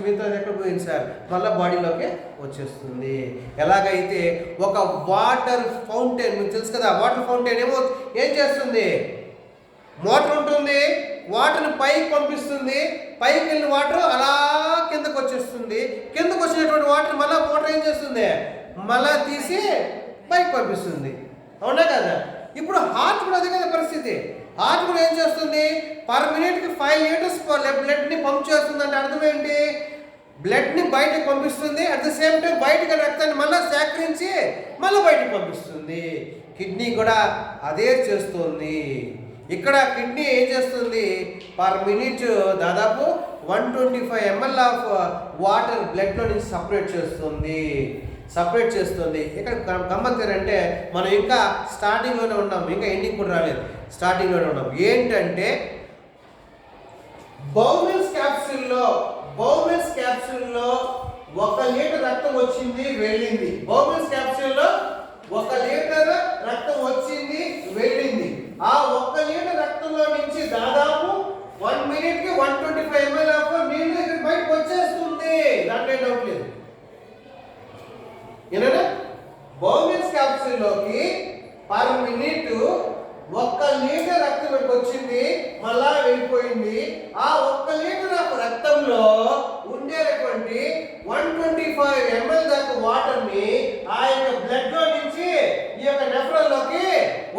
మిగతా ఎక్కడ పోయింది సార్ మళ్ళీ బాడీలోకి వచ్చేస్తుంది. ఎలాగైతే ఒక వాటర్ ఫౌంటైన్ మీకు తెలుసు కదా, వాటర్ ఫౌంటైన్ ఏం చేస్తుంది, మోటార్ ఉంటుంది, వాటర్ని పైకి పంపిస్తుంది, పైకి వెళ్ళిన వాటర్ అలా కిందకు వచ్చేస్తుంది, కిందకు వచ్చినటువంటి వాటర్ మళ్ళీ మోటార్ ఏం చేస్తుంది, మళ్ళా తీసి పైకి పంపిస్తుంది అవునా కదా? ఇప్పుడు హార్ట్ కూడా అదే కదా పరిస్థితి. హార్ట్ కూడా ఏం చేస్తుంది, పర్ మినిట్కి 5 లీటర్స్ బ్లడ్ని పంప్ చేస్తుంది. అంటే అర్థం ఏంటి, బ్లడ్ని బయటకు పంపిస్తుంది, అట్ ద సేమ్ టైం బయటకు రక్తాన్ని మళ్ళీ సేకరించి మళ్ళీ బయటకు పంపిస్తుంది. కిడ్నీ కూడా అదే చేస్తుంది. ఇక్కడ కిడ్నీ ఏం చేస్తుంది, పర్ మినిట్ దాదాపు 125 ml ఆఫ్ వాటర్ బ్లడ్లో నుంచి సపరేట్ చేస్తుంది. ఇక్కడ గమ్మత్తేనంటే మనం ఇంకా స్టార్టింగ్లోనే ఉన్నాం, ఇంకా ఎండింగ్ కూడా రాలేదు, స్టార్టింగ్లోనే ఉన్నాం. ఏంటంటే బౌమెన్స్ క్యాప్సూల్లో 1 లీటర్ రక్తం వచ్చింది వెళ్ళింది. బౌమెన్స్ క్యాప్సూల్లో 1 లీటర్ రక్తం వచ్చింది వెళ్ళింది. ఆ 1 లీటర్ రక్తంలో నుంచి దాదాపు 1 మినిట్కి 125 ml ఆఫ్ నీళ్ళు ఇక్కడ బయటకు వచ్చేస్తుంది, దాంట్లో డౌట్ లేదు. ఏనా బౌమెన్స్ క్యాప్సూల్లోకి పర్ మినిట్ 1 లీటర్ రక్తం ఇక్కడికి వచ్చింది, మళ్ళా వెళ్ళిపోయింది. ఆ 1 లీటర్ ఆఫ్ రక్తంలో ఉండేటువంటి 125 ml దాకా వాటర్ని ఆ యొక్క బ్లడ్ లో నుంచి ఈ యొక్క నెఫ్రాన్లోకి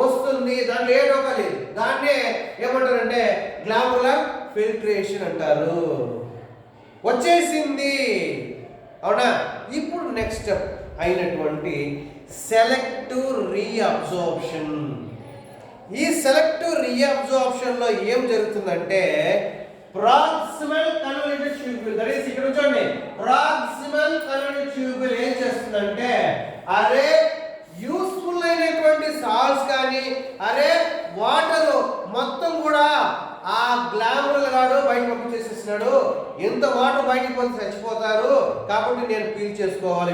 వస్తుంది. దాంట్లో ఏ డోకా లేదు. దాన్నే ఏమంటారంటే గ్లాములర్ ఫిల్ట్రేషన్ అంటారు. వచ్చేసింది అవునా? ఇప్పుడు నెక్స్ట్ స్టెప్ అయినటువంటి సెలెక్టివ్ రీఅబ్జార్ప్షన్. ఈ సెలెక్టివ్ రీఅబ్జార్ప్షన్ లో ఏం జరుగుతుందంటే proximal convoluted tubule, that is ఇక్కడ చూడండి, ప్రాక్సిమల్ కన్వల్యూటెడ్ ట్యూబ్యూల్ ఏం చేస్తుందంటే అరే యూస్ఫుల్ అయినటువంటి సాల్ట్స్ కానీ వాటర్ మొత్తం కూడా ఆ గ్లామరల్ గాడు బయట పంపించేసేసినాడు, ఎంత వాటర్ బయటకు పోతే చచ్చిపోతారు, కాబట్టి నేను పీల్ చేసుకోవాలి,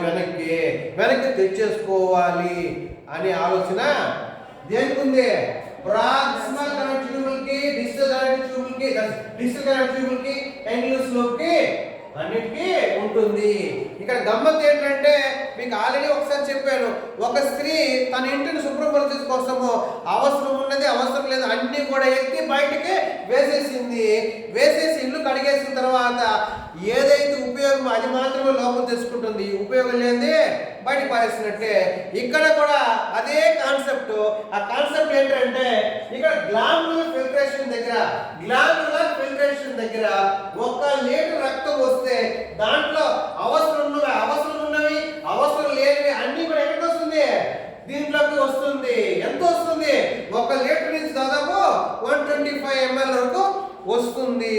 వెనక్కి తెచ్చేసుకోవాలి అనే ఆలోచన దేనికి ఉంది, ప్రాక్సిమల్ కనెక్ట్ ట్యూబుల్ కి డిజిటల్ కనెక్ట్ ట్యూబుల్ కి ఎండ్లెస్ లూప్ కి అన్నిటికీ ఉంటుంది. ఇక్కడ గమ్మత్ ఏంటంటే మీకు ఆల్రెడీ ఒకసారి చెప్పాను, ఒక స్త్రీ తన ఇంటిని శుభ్రపరిచే కోసము అవసరం ఉన్నది అవసరం లేదు అన్ని కూడా ఎత్తి బయటికి వేసేసి ఇల్లు కడిగేసిన తర్వాత ఏదైతే ఉపయోగం అది మాత్రమే లోపల తెచ్చుకుంటుంది, ఉపయోగం లేనిది బయట పారేసినట్టే ఇక్కడ కూడా అదే కాన్సెప్ట్. ఆ కాన్సెప్ట్ ఏంటంటే ఇక్కడ గ్లాండులర్ ఫిల్ట్రేషన్ దగ్గర 1 లీటర్ రక్తం వస్తే దాంట్లో అవసరం ఉన్నవి అవసరం లేనివి అన్ని కూడా ఎక్కడికి వస్తుంది, దీంట్లోకి వస్తుంది. ఎంత వస్తుంది? 1 లీటర్ నుంచి దాదాపు 125 ml వరకు వస్తుంది.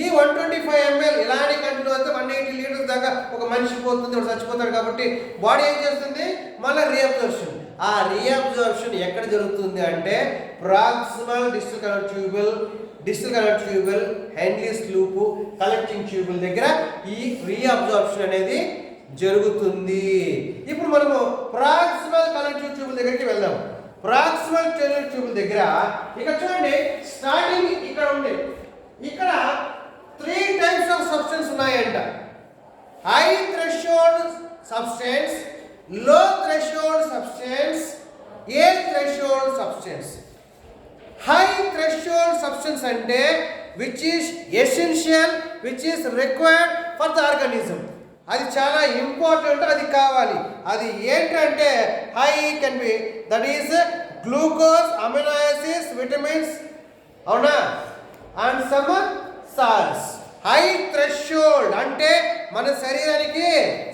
ఈ 125 ml ఇలానే కంటిన్యూ అయితే 180 లీటర్స్ దాకా ఒక మనిషి పోతుంది, వాడు చచ్చిపోతాడు. కాబట్టి బాడీ ఏం చేస్తుంది? మళ్ళీ రీఅబ్జర్ప్షన్. ఆ రీఅబ్జర్ప్షన్ ఎక్కడ జరుగుతుంది అంటే proximal digital connect tubule Henle's loop collecting tubule దగ్గర ఈ రీఅబ్జర్ప్షన్ అనేది జరుగుతుంది. ఇప్పుడు మనము ప్రాక్సిమల్ కనెక్టివ్ ట్యూబుల్ దగ్గరికి వెళ్దాం. ప్రాక్సిమల్ కనెక్టివ్ ట్యూబుల్ దగ్గర ఇక్కడ చూడండి, స్టార్టింగ్ ఇక్కడ ఉంది. ఇక్కడ 3 టైప్స్ ఆఫ్ సబ్స్టెన్స్ ఉన్నాయంట. High threshold substance, low threshold substance, ఏ threshold substance. High threshold substance అంటే which is essential, which is required for the organism. అది చాలా ఇంపార్టెంట్, అది కావాలి. అది ఏంటంటే high can be that is glucose, amino acids, vitamins, అవునా, and some salts. High threshold అంటే మన శరీరానికి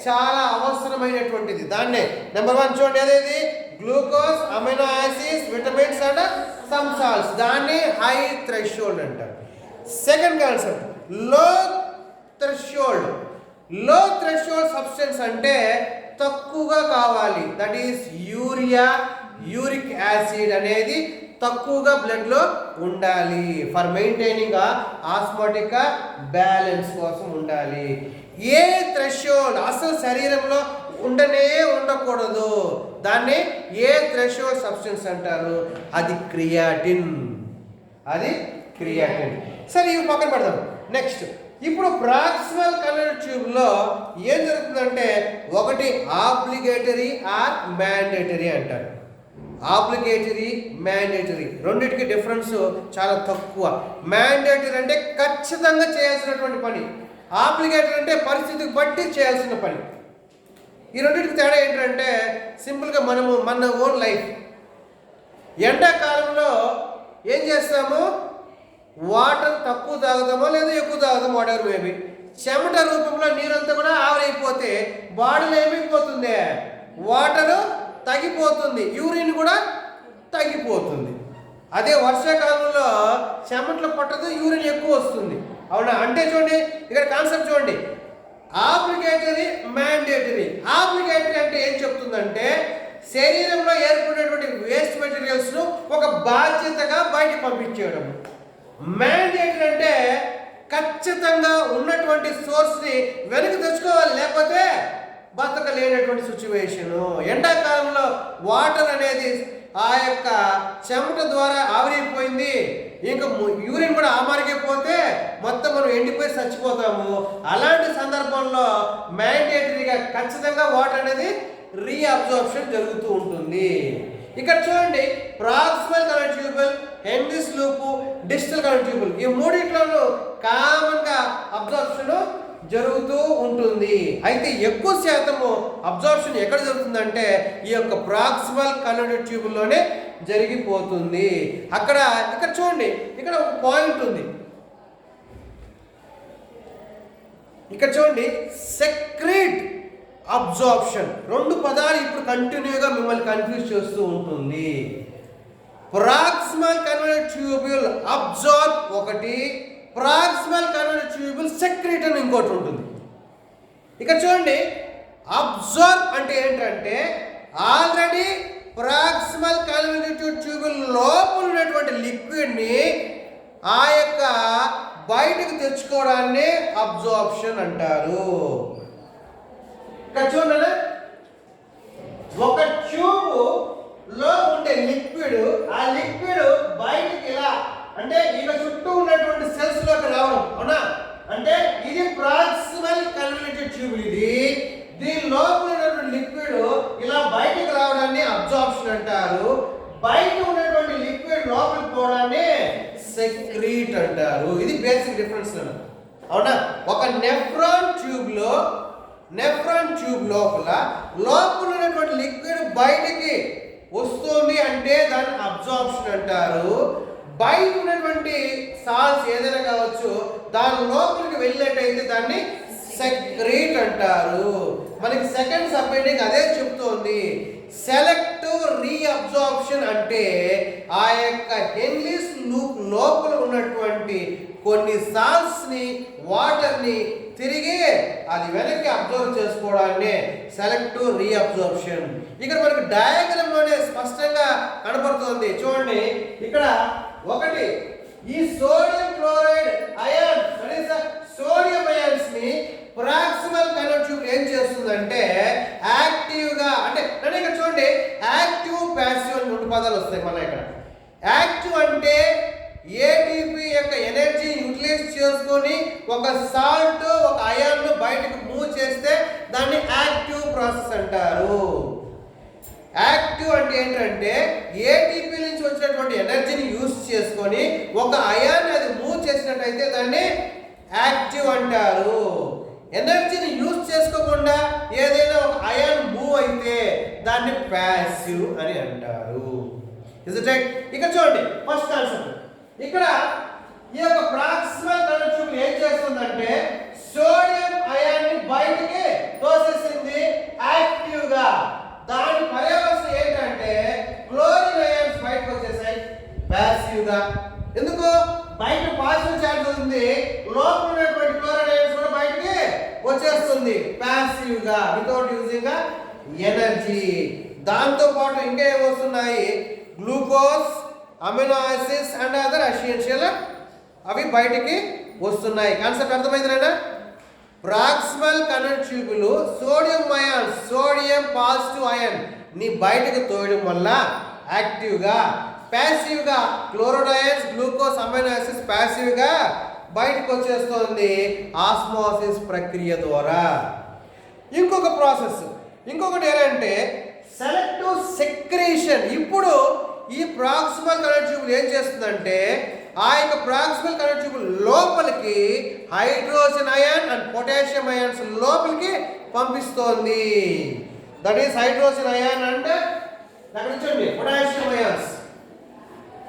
చాలా అవసరమైనటువంటిది. దాన్నే నెంబర్ 1 చూడండి, అదేది glucose, amino acids, vitamins and some salts. దాన్ని హై థ్రెషోల్డ్ అంటారు. సెకండ్ కాన్సెప్ట్ లో థ్రెషోల్డ్ సబ్స్టెన్స్ అంటే తక్కువగా కావాలి. దట్ ఈస్ యూరిక్ యాసిడ్ అనేది తక్కువగా బ్లడ్ లో ఉండాలి. ఫర్ మెయింటైనింగ్ ఆస్మాటిక్ బ్యాలెన్స్ కోసం ఉండాలి. ఏ థ్రెషోల్డ్ అసలు శరీరంలో ఉండకూడదు, దాన్ని ఏ థ్రెషోల్డ్ సబ్స్టెన్స్ అంటారు. అది క్రియాటిన్. సరే ఇవి పక్కన పెడదాం. నెక్స్ట్ ఇప్పుడు ప్రాక్సిమల్ కనెక్టివ్ ట్యూబ్ లో ఏం జరుగుతుందంటే ఒకటి ఆబ్లిగేటరీ ఆర్ మ్యాండేటరీ అంటారు. ఆబ్లిగేటరీ, మ్యాండేటరీ రెండింటికి డిఫరెన్స్ చాలా తక్కువ. మ్యాండేటరీ అంటే ఖచ్చితంగా చేయాల్సినటువంటి పని, ఆబ్లిగేటరీ అంటే పరిస్థితికి బట్టి చేయాల్సిన పని. ఈ రెండింటికి తేడా ఏంటంటే సింపుల్గా మన ఓన్ లైఫ్. ఎండాకాలంలో ఏం చేస్తాము? వాటర్ తక్కువ తాగుతామో లేదా ఎక్కువ తాగుతామో, వాటర్ మేబీ చెమట రూపంలో నీరంతా కూడా ఆవిరైపోతే బాడీలో ఏమైపోతుంది? వాటరు తగ్గిపోతుంది, యూరిన్ కూడా తగ్గిపోతుంది. అదే వర్షాకాలంలో చెమటలు పట్టదు, యూరిన్ ఎక్కువ వస్తుంది, అవునా? అంటే చూడండి ఇక్కడ కాన్సెప్ట్ చూడండి, ఆబ్లిగేటరీ, మ్యాండేటరీ. ఆబ్లిగేటరీ అంటే ఏం చెప్తుందంటే శరీరంలో ఏర్పడినటువంటి వేస్ట్ మెటీరియల్స్ను ఒక బాధ్యతగా బయటకు పంపించేయడం. మ్యాండేటరీ అంటే ఖచ్చితంగా ఉన్నటువంటి సోర్స్ని వెనక్కి తెచ్చుకోవాలి, లేకపోతే బతకలేనటువంటి సిచ్యువేషను. ఎండాకాలంలో వాటర్ అనేది ఆ యొక్క చెమట ద్వారా ఆవిరైపోయింది, ఇంకా యూరిన్ కూడా ఆమారిపోతే మొత్తం మనం ఎండిపోయి చచ్చిపోతాము. అలాంటి సందర్భంలో మ్యాండేటరీగా ఖచ్చితంగా వాటర్ అనేది రీఅబ్జార్ప్షన్ జరుగుతూ ఉంటుంది. ఇక్కడ చూడండి, proximal connective tubal, Henry's loop, digital connective tubal, ఈ మూడిట్లోనూ కామన్గా అబ్జార్ప్షన్ జరుగుతూ ఉంటుంది. అయితే ఎక్కువ శాతము అబ్జార్ప్షన్ ఎక్కడ జరుగుతుందంటే ఈ యొక్క ప్రాక్సిమల్ కనెక్టివ్ ట్యూబుల్లోనే జరిగిపోతుంది. ఇక్కడ చూడండి, ఇక్కడ ఒక పాయింట్ ఉంది. ఇక్కడ చూడండి, సెక్రీట్, అబ్జార్ప్షన్, 2 పదాలు ఇప్పుడు కంటిన్యూగా మిమ్మల్ని కన్ఫ్యూజ్ చేస్తూ ఉంటుంది. ప్రాక్సిమల్ కనెక్టివ్ ట్యూబుల్ అబ్జార్బ్ ఒకటి, ప్రాక్సిమల్ కనెక్టివ్ ట్యూబుల్ సెక్రీట్ అని ఇంకోటి ఉంటుంది. ఇక్కడ చూడండి, అబ్జార్బ్ అంటే ఏంటంటే ఆల్రెడీ ప్రాక్సిమల్ కనెక్టివ్ ట్యూబుల్ లోపల ఉన్నటువంటి లిక్విడ్ని ఆ యొక్క బయటకు తెచ్చుకోవడాన్ని అబ్జార్ప్షన్ అంటారు. ఇక్కడ చూడండి, ఒక ట్యూబ్ లో ఉండే లిక్విడ్ లిక్విడ్, ఆ లిక్విడ్ బయటికి ఇలా అంటే ఇక చుట్టూ ఉన్నటువంటి సెల్స్ లోకి రావడం, అవునా? అంటే ఇది ప్రాక్సిమల్ కన్వల్యూటెడ్ ట్యూబుల్. ఇది దీని లోపల ఉన్నటువంటి లిక్విడ్ ఇలా బయటికి రావడాన్ని అబ్జార్ప్షన్ అంటారు. బయట ఉన్నటువంటి లిక్విడ్ లోపలికి పోవడాన్ని సెక్రీట్ అంటారు. ఇది బేసిక్ డిఫరెన్స్, అవునా? ఒక నెఫ్రాన్ ట్యూబ్ లోపల ఉన్నటువంటి లిక్విడ్ బయటికి వస్తుంది అంటే దాన్ని అబ్జార్ప్షన్ అంటారు. బయట ఉన్నటువంటి సాల్ట్స్ ఏదైనా కావచ్చు, దాని లోపలికి వెళ్ళినట్టయితే దాన్ని సెక్రీట్ అంటారు. మనకి సెకండ్ సబ్ హెడ్డింగ్ అదే చెప్తోంది. సెలెక్టివ్ రీఅబ్జార్ప్షన్ అంటే ఆ యొక్క హెన్లీస్ లూప్ లోపల ఉన్నటువంటి కొన్ని సాల్ట్స్ ని, వాటర్ ని తిరిగి అది వెనక్కి అబ్జర్వ్ చేసుకోవడాన్ని సెలెక్టివ్ రీఅబ్జార్ప్షన్. ఇక్కడ మనకి డయాగ్రామ్ లోనే స్పష్టంగా కనపడుతుంది. చూడండి, ఇక్కడ ఒకటి ఈ sodium chloride ion, sodium ions ని ప్రాక్సిమల్ కనెక్ట్ ట్యూబ్ ఏం చేస్తుందంటే యాక్టివ్ గా, అంటే ఇక్కడ చూడండి యాక్టివ్ ప్యాసివ్ అని రెండు పదాలు వస్తాయి మన ఇక్కడ. యాక్టివ్ అంటే ఏటీపీ యొక్క ఎనర్జీ యూటిలైజ్ చేసుకొని ఒక సాల్ట్, ఒక అయాన్ ను బయటకు మూవ్ చేస్తే దాన్ని యాక్టివ్ ప్రాసెస్ అంటారు. యాక్టివ్ అంటే ఏంటంటే ఏటీపీ నుంచి వచ్చినటువంటి ఎనర్జీని యూజ్ చేసుకొని ఒక అయాన్ అది మూవ్ చేసినట్టయితే దాన్ని యాక్టివ్ అంటారు. ఎనర్జీని యూజ్ చేసుకోకుండా ఏదైనా ఒక అయాన్ మూవ్ అయితే దాన్ని ప్యాసివ్ అని అంటారు. Is it right? ఇక్కడ చూడండి ఫస్ట్ కాన్సెప్ట్. ఇక్కడ ఈ యొక్క ప్రాక్సిమల్ కనెక్ట్ ట్యూబ్ ఏం చేస్తుందంటే సోడియం అయాన్ ని బయటికి తోసేసింది యాక్టివ్ గా. దాని పర్యవసానం ఏంటంటే క్లోరిన్ అయాన్స్ బయటకు వచ్చేసాయి ప్యాసివ్ గా. ఎందుకు? బయట పాజిటివ్ చార్జ్ ఉంది, లోపల ఉన్నటువంటి క్లోరిన్ అయాన్స్ కూడా బయటికి వచ్చేస్తుంది ప్యాసివ్ గా వితౌట్ యూజింగ్ ఎనర్జీ. దాంతో పాటు ఇంకా ఏమొస్తున్నాయి? Glucose, amino acids and other essential అవి బయటికి వస్తున్నాయి. కాన్సెప్ట్ అర్థమైందిరా? Proximal connect tubule sodium ion, sodium positive ion ని బయటకు తోయడం వల్ల యాక్టివ్ గా, ప్యాసివ్ గా chloride ions, glucose, amino acids passive గా బయటకు వచ్చేస్తుంది ఆస్మోసిస్ ప్రక్రియ ద్వారా. ఇంకొక ప్రాసెస్, ఇంకొకటి ఏంటంటే సెలెక్టివ్ సెక్రీషన్. ఇప్పుడు ఈ ప్రాక్సిమల్ కనెక్ట్ ట్యూబ్ ఏం చేస్తుందంటే ఆ యొక్క ప్రాక్సిమల్ కనెక్ట్ ట్యూబ్ లోపలికి hydrogen ion and potassium ions లోపలికి పంపిస్తోంది. That is hydrogen ion and అక్కడ చూడండి potassium ions.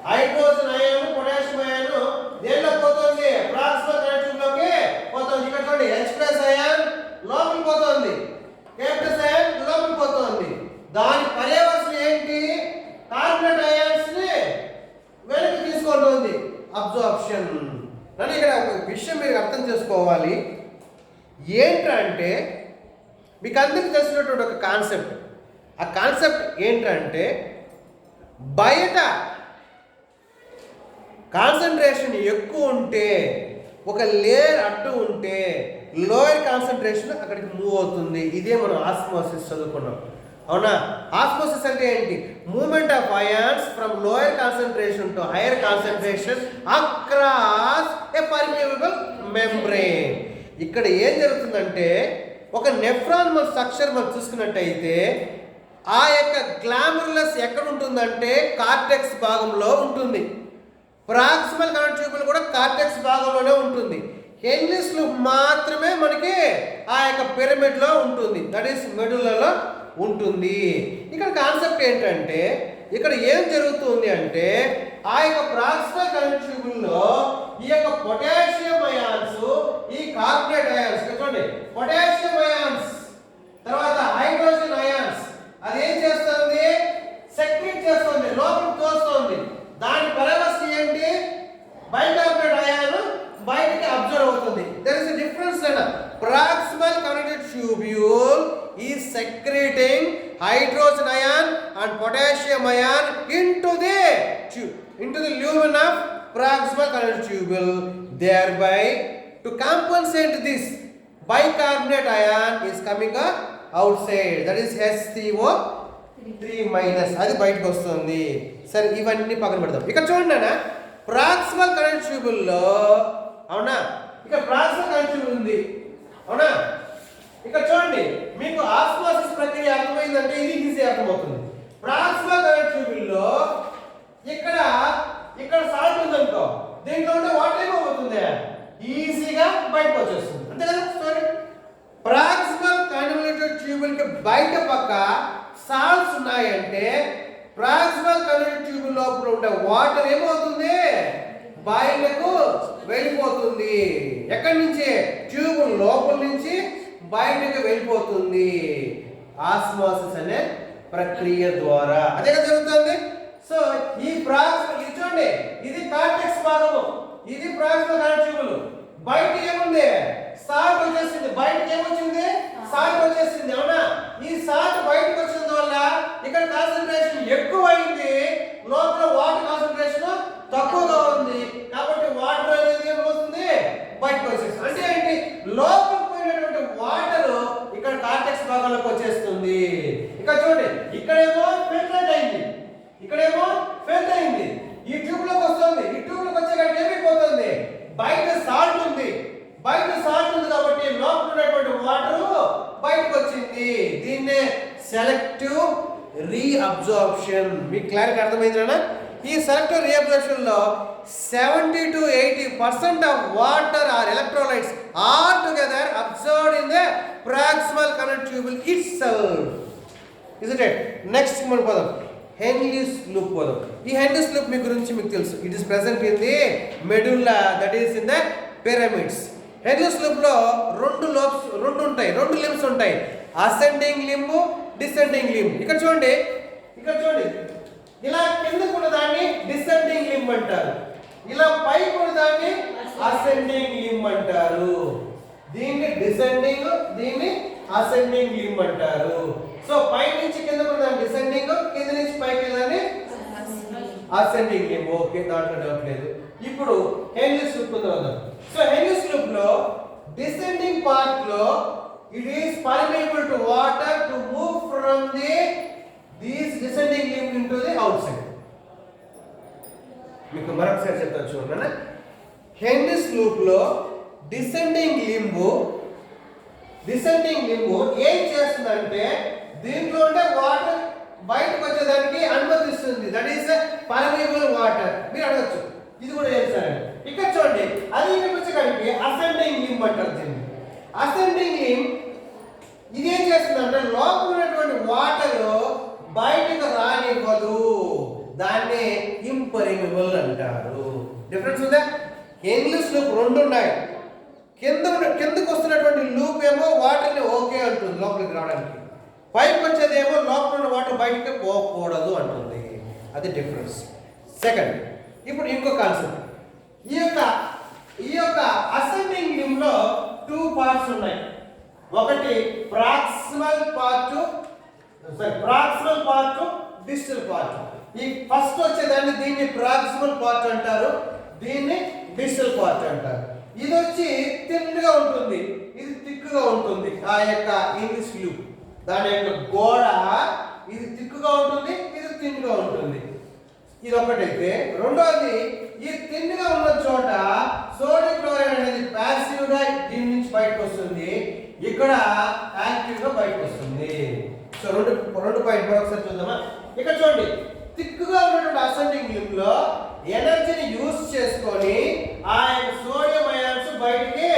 Hydrogen ion, potassium ion దేనిలో పోతుంది? ప్రాక్సిమల్ కనెక్ట్ ట్యూబ్ లోకి పోతుంది. ఇక్కడ చూడండి H+ అయాన్ లోపలికి పోతుంది, K+ అయాన్ లోపలికి పోతుంది. దాని పర్యవసానం ఏంటి? కార్బనేట్ అయాన్స్ ని వెనక్కి తీసుకుంటుంది అబ్జార్ప్షన్. అని ఇక్కడ ఒక విషయం మీరు అర్థం చేసుకోవాలి. ఏంటంటే మీకు అందరికీ తెలిసినటువంటి ఒక కాన్సెప్ట్. ఆ కాన్సెప్ట్ ఏంటంటే బయట కాన్సన్ట్రేషన్ ఎక్కువ ఉంటే, ఒక లేయర్ అడ్డు ఉంటే లోయర్ కాన్సన్ట్రేషన్ అక్కడికి మూవ్ అవుతుంది. ఇదే మనం ఆస్మోసిస్ చదువుకున్నాం, అవునా? ఆస్మోసిస్ అంటే ఏంటి? Movement of ions from lower concentration to hire concentration across a permeable membrane. ఇక్కడ ఏం జరుగుతుందంటే ఒక నెఫ్రాన్ మన స్ట్రక్చర్ మనం చూసుకున్నట్టయితే ఆ యొక్క గ్లామరులస్ ఎక్కడ ఉంటుందంటే కార్టెక్స్ భాగంలో ఉంటుంది. ప్రాక్సిమల్ కనెక్ట్ ట్యూబుల్ కూడా కార్టెక్స్ భాగంలోనే ఉంటుంది. హెన్లీస్ లూప్ మాత్రమే మనకి ఆ యొక్క పిరమిడ్ లో ఉంటుంది, దట్ ఈస్ మెడులలో ఉంటుంది. ఇక్కడ కాన్సెప్ట్ ఏంటంటే ఇక్కడ ఏం జరుగుతుంది అంటే ఆ యొక్క ప్రాక్సిమల్ కనెక్ట్ ట్యూబుల్లో ఈ యొక్క పొటాషియం అయాన్స్, ఈ కార్బనేట్ అయాన్స్, చూడండి పొటాషియం అయాన్స్ తర్వాత హైడ్రోజన్ అయాన్స్ అది ఏం చేస్తుంది? సెక్రీట్ చేస్తుంది, లోపలికి తోస్తుంది. దాని పర్యవసానం ఏంటి? బైకార్బనేట్ అయాన్ బయటికి అబ్జర్వ్ అవుతుంది. దేర్ ఇస్ ఎ డిఫరెన్స్ అన్న. Proximal connected tubule is secreting hydrogen ion and potassium ion into the tube, into the lumen of proximal connected tubule. Thereby to compensate this, bicarbonate ion is coming outside, that is HCO 3 అది బయటకు వస్తుంది. సరే, ఇవన్నీ పక్కన పెడదాం. ఇక్కడ చూడండి అన్న, ప్రాక్సిమల్ కరెంట్ ట్యూబుల్లో, అవునా, ఇక్కడ ప్రాక్సిమల్ కరెంట్ ట్యూబుల్ ఉంది, అవునా. ఇక్కడ చూడండి, మీకు ఆస్మోసిస్ ప్రక్రియ అర్థమైందంటే ఇది ఈజీ అర్థమవుతుంది. ప్రాక్సిమల్ కరెంట్ ట్యూబుల్లో ఇక్కడ సాల్ట్ ఉందనుకో, దీంట్లో ఉండే వాటర్ ఏమవుతుంది, ఈజీగా బయటకు వచ్చేస్తుంది, అంతే కదా స్టోరీ. ప్రాక్సిమల్ కన్వల్యూటెడ్ ట్యూబుల్ కి బయట పక్క సాల్ట్స్ ఉన్నాయంటే ప్రాక్సిమల్ కన్వల్యూటెడ్ ట్యూబుల్ లోపల ఉండే వాటర్ ఏమవుతుంది, బయటకు వెళ్ళిపోతుంది. ఎక్కడి నుంచి, ట్యూబ్ లోపల నుంచి బయటకు వెళ్ళిపోతుంది, ఆస్మోసిస్ అనే ప్రక్రియ ద్వారా. అదే కదా జరుగుతుంది. సో ఈ ప్రాక్సిమల్, ఇది చూడండి, ఇది కార్టెక్స్ భాగము, ఇది ప్రాక్సిమల్ కరెంట్ ట్యూబుల్. బయట ఏముంది, సాల్ట్ వచ్చేసింది, బయటకి ఏమొచ్చింది, సాల్ట్ వచ్చేసింది, అవునా. ఈ సాల్ట్ బయటకు వచ్చిన వల్ల ఇక్కడ కాన్సంట్రేషన్ ఎక్కువైంది, లోపల వాటర్ కాన్సంట్రేషన్ తక్కువగా ఉంది, కాబట్టి వాటర్ అనేది ఏమవుతుంది, బయటకు వచ్చేస్తుంది. అంటే ఏంటి, లోపలికి పోయినటువంటి వాటర్ ఇక్కడ కార్టెక్స్ భాగంలోకి వచ్చేస్తుంది. ఇక్కడ చూడండి, ఇక్కడేమో ఫిల్టర్ అయింది, ఇక్కడేమో ఫిల్టర్ అయింది, ఈ ట్యూబ్ లోకి వస్తుంది, ఈ ట్యూబ్ లోకి వచ్చేసరికి ఏమైపోతుంది, బయట సాల్ట్ ఉంది, బయట సాల్ట్ ఉంది కాబట్టి లోపల ఉన్నటువంటి వాటర్ బయటకు వచ్చింది. దీన్నే సెలెక్టివ్ రీఅబ్జార్ప్షన్. మీకు క్లారిటీ అర్థమైందా? ఈ సెలెక్టివ్ రీఅబ్జార్ప్షన్ లో 70 to 80% of water or electrolytes are together observed in the proximal current tubule itself. Is it? Next మనం పోదాం, హెన్లీస్ లూప్ పోదాం. ఈ హెన్లీస్ లూప్ మీ గురించి మీకు తెలుసు. It is present in the medulla, that is in the pyramids. Henle's loop లో రెండు limbs ఉంటాయి, అసెండింగ్ లింబ్, డిసెండింగ్ లింబ్. ఇక్కడ చూడండి, ఇలా కిందకు ఉన్న దాన్ని డిసెండింగ్ లింబ్ అంటారు, ఇలా పైకి ఉన్న దాన్ని అసెండింగ్ లింబ్ అంటారు. దీన్ని డిసెండింగ్, దీన్ని అసెండింగ్ లింబ్ అంటారు. సో పై నుంచి కిందకు ఉన్న దాన్ని డిసెండింగ్, కింద నుంచి పైకి వెళ్ళాలని అసెండింగ్ లింబ్. ఓకే, దాంట్లో డౌట్ లేదు. ఇప్పుడు హెన్లీస్ లూప్ ఉందా? సో హెన్లీస్ లూప్ లో డిసెండింగ్ పార్ట్ లో it is permeable to water to move from these descending limb into the out side. మీకు మరొకసారి చెప్తాను చూడండి. హెన్లీస్ లూప్ లో డిసెండింగ్ లింబ్ ఏం చేస్తుందంటే దీంట్లో ఉండే వాటర్ బయటకు వచ్చేదానికి అనుమతిస్తుంది, దట్ ఈస్ పర్మియబుల్ వాటర్. మీరు అడగచ్చు, ఇది కూడా ఏం సరే. ఇక్కడ చూడండి, అది ఇక్కడ వచ్చేసరికి అసెండింగ్ లింబ్ అంటారు దీన్ని. అసెండింగ్ లింబ్ ఇది ఏం చేస్తుందంటే లోపల ఉన్నటువంటి వాటర్ బయటకు రానివ్వదు, దాన్ని ఇంపర్మియబుల్ అంటారు. డిఫరెన్స్ ఉందా? హెన్లీస్ లూప్ రెండు ఉన్నాయి. కిందకు వస్తున్నటువంటి లూప్ ఏమో వాటర్ని ఓకే అంటుంది లోపలికి రావడానికి, పైకి వచ్చేదేమో లోపల ఉన్న వాటర్ బయటకి పోకూడదు అంటుంది. అది డిఫరెన్స్. సెకండ్, ఇప్పుడు ఇంకో కాన్సెప్ట్. ఈ యొక్క అసెండింగ్ లింబ్ లో 2 పార్ట్స్ ఉన్నాయి. ఒకటి ప్రాక్సిమల్ పార్ట్, డిస్టల్ పార్ట్. ఈ ఫస్ట్ వచ్చేదాన్ని దీన్ని ప్రాక్సిమల్ పార్ట్ అంటారు, దీన్ని డిస్టల్ పార్ట్ అంటారు. ఇది వచ్చి తిన్నుగా ఉంటుంది, ఇది తిక్కుగా ఉంటుంది. ఆ యొక్క ఇంగ్లీష్ లూప్ దాని యొక్క గోడ ఇది తిక్కుగా ఉంటుంది, ఇది తిన్నుగా ఉంటుంది. ఇది ఒకటైతే, రెండోది ఈ తిన్నుగా ఉన్న చోట సోడియం క్లోరైడ్ అనేది ప్యాసివ్ గా దీని నుంచి బయటకు వస్తుంది, ఇక్కడ యాక్టివ్ గా బయటకు వస్తుంది. సో రెండు పాయింట్ ఒకసారి చూద్దామా. ఇక్కడ చూడండి, తిక్కుగా ఉన్నటువంటి అసెండింగ్ లింబ్ లో ఎనర్జీని యూజ్ చేసుకొని ఆ యొక్క సోడియం అయాన్స్ బయటికి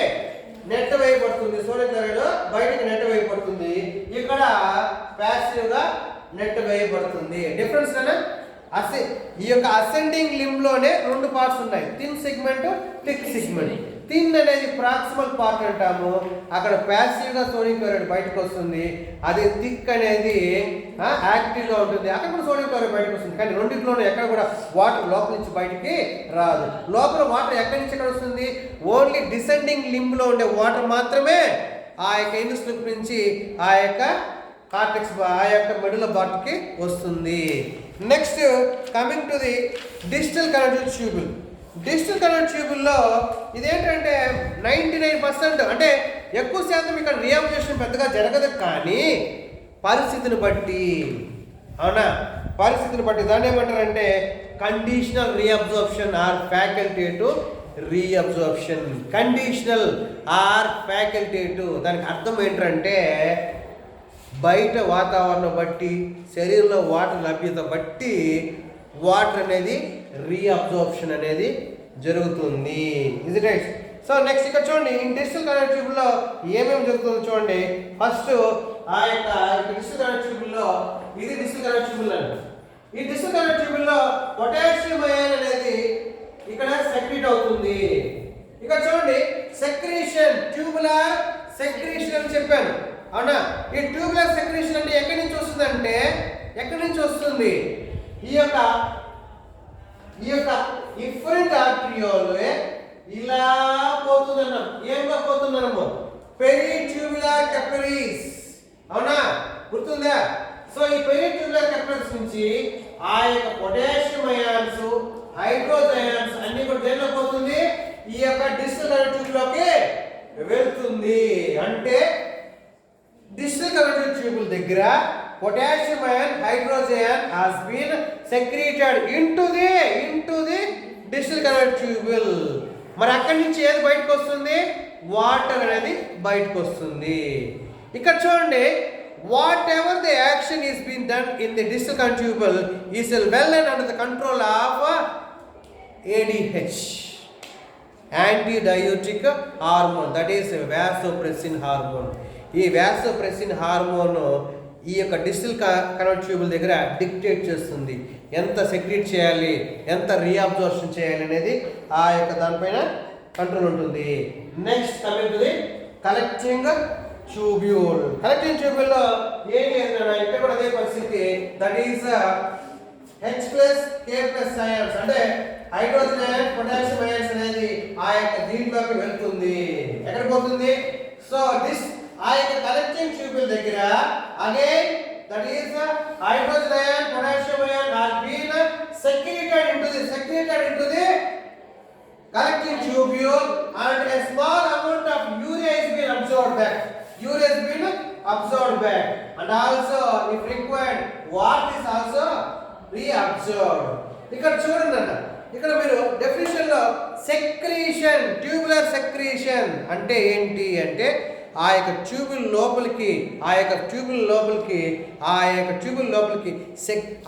నెట్ వేయబడుతుంది, సోడియం క్లోరైడ్ బయటికి నెట్ వేయబడుతుంది, ఇక్కడ ప్యాసివ్ గా నెట్ వేయబడుతుంది. డిఫరెన్స్ కదా. ఈ యొక్క అసెండింగ్ లింబ్ లోనే 2 పార్ట్స్ ఉన్నాయి, thin segment, thick segment. Thin అనేది ప్రాక్సిమల్ పార్ట్ అంటాము, అక్కడ ప్యాసివ్ గా సోడియం క్లోరైడ్ బయటకు వస్తుంది. అదే థిక్ అనేది యాక్టివ్ గా ఉంటుంది, అక్కడ కూడా సోడియం క్లోరైడ్ బయటకు వస్తుంది. కానీ రెండింటిలోనూ ఎక్కడ కూడా వాటర్ లోపల నుంచి బయటికి రాదు. లోపల వాటర్ ఎక్కడి నుంచి ఎక్కడ వస్తుంది, ఓన్లీ డిసెండింగ్ లింబ్ లో ఉండే వాటర్ మాత్రమే ఆ యొక్క ఇంగ్లీష్ లూప్ నుంచి ఆ యొక్క కార్టెక్స్, ఆ యొక్క మెడుల బాట్కి వస్తుంది. Next coming to the digital current tubule. Digital current ట్యూబుల్లో ఇదేంటంటే 99% అంటే ఎక్కువ శాతం ఇక్కడ రియాబ్జేషన్ పెద్దగా జరగదు, కానీ పరిస్థితిని బట్టి అవునా? పరిస్థితిని బట్టి దాన్ని ఏమంటారంటే conditional reabsorption or facultative reabsorption. Conditional or facultative దానికి అర్థం ఏంటంటే బయట వాతావరణం బట్టి శరీరంలో వాటర్ లభ్యత బట్టి వాటర్ అనేది రీఅబ్జార్ప్షన్ అనేది జరుగుతుంది. ఇది రైట్. సో నెక్స్ట్ ఇక్కడ చూడండి, ఈ డిజిటల్ కరెంట్ ట్యూబ్లో ఏమేమి జరుగుతుందో చూడండి. ఫస్ట్ ఆ యొక్క డిజిటల్ కరెంట్ ట్యూబ్లో, ఇది డిజిటల్ కరెంట్ ట్యూబుల్ అండి. ఈ డిజిటల్ కరెంట్ ట్యూబుల్లో పొటాషియం అయాన్ అనేది ఇక్కడ సెక్రీట్ అవుతుంది. ఇక్కడ చూడండి సెక్రీషన్, ట్యూబులర్ సెక్రీషన్ అని చెప్పాను, అవునా? ఈ ట్యూబులర్ సెక్రీషన్ అంటే ఎక్కడి నుంచి వస్తుంది అంటే, ఎక్కడి నుంచి వస్తుంది? ఈ యొక్క ఇఫరెంట్ ఆర్టరియోల్ ఇలా పోతుందన్నాం. ఏంగా పోతుందన్నాము? పెరిట్యూబులర్ కెపరీస్, అవునా? గుర్తుందా? సో ఈ పెరిట్యూబులర్ కెపరీస్ నుంచి ఆ యొక్క పొటాషియం అయాన్స్, హైడ్రోజన్ అయాన్స్ అన్ని కూడా దేనిలో పోతుంది? ఈ యొక్క డిజిటల్ కరెంట్ ట్యూబ్ లోకి వెళ్తుంది. అంటే డిజిటల్ కరెంట్ ట్యూబుల దగ్గర potassium ion, hydrogen ion has been secreted into the distal current tubule. మరి అక్కడి నుంచి ఏది బయటకు వస్తుంది? వాటర్ అనేది బయటకు వస్తుంది. ఇక్కడ చూడండి, whatever the action is been done in the distal current tubule is well and under the control of ADH, antidiuretic hormone, that is vasopressin hormone. ఈ వాసోప్రెసిన్ హార్మోన్ ఈ యొక్క డిజిటల్ కరెంట్ ట్యూబుల దగ్గర dictate చేస్తుంది ఎంత secrete చేయాలి, ఎంత reabsorption చేయాలి అనేది ఆ యొక్క దానిపైన కంట్రోల్ ఉంటుంది. Next coming to the collecting tubule. Collecting ట్యూబ్యూల్లో ఏం చేస్తున్నా ఇక్కడ కూడా అదే పరిస్థితి, దట్ ఈస్ H+K+ అయాన్స్, అంటే హైడ్రోజన్ అయాన్, పొటాషియం అయాన్స్ అనేది ఆ యొక్క దీంట్లోకి వెళ్తుంది. ఎక్కడ పోతుంది? సో దిస్ ఆ యొక్క కలెక్టింగ్ ట్యూబుల్ దగ్గర again that is hydrogen ion, potassium ion are been secreted into the collecting tubule and a small amount of urea is being absorbed back. And also if required water is also reabsorbed. ఇక్కడ చూడండి అన్న, ఇక్కడ మీరు definition లో secretion, tubular secretion అంటే ఏంటి అంటే ఆ యొక్క ట్యూబుల్ లోపలికి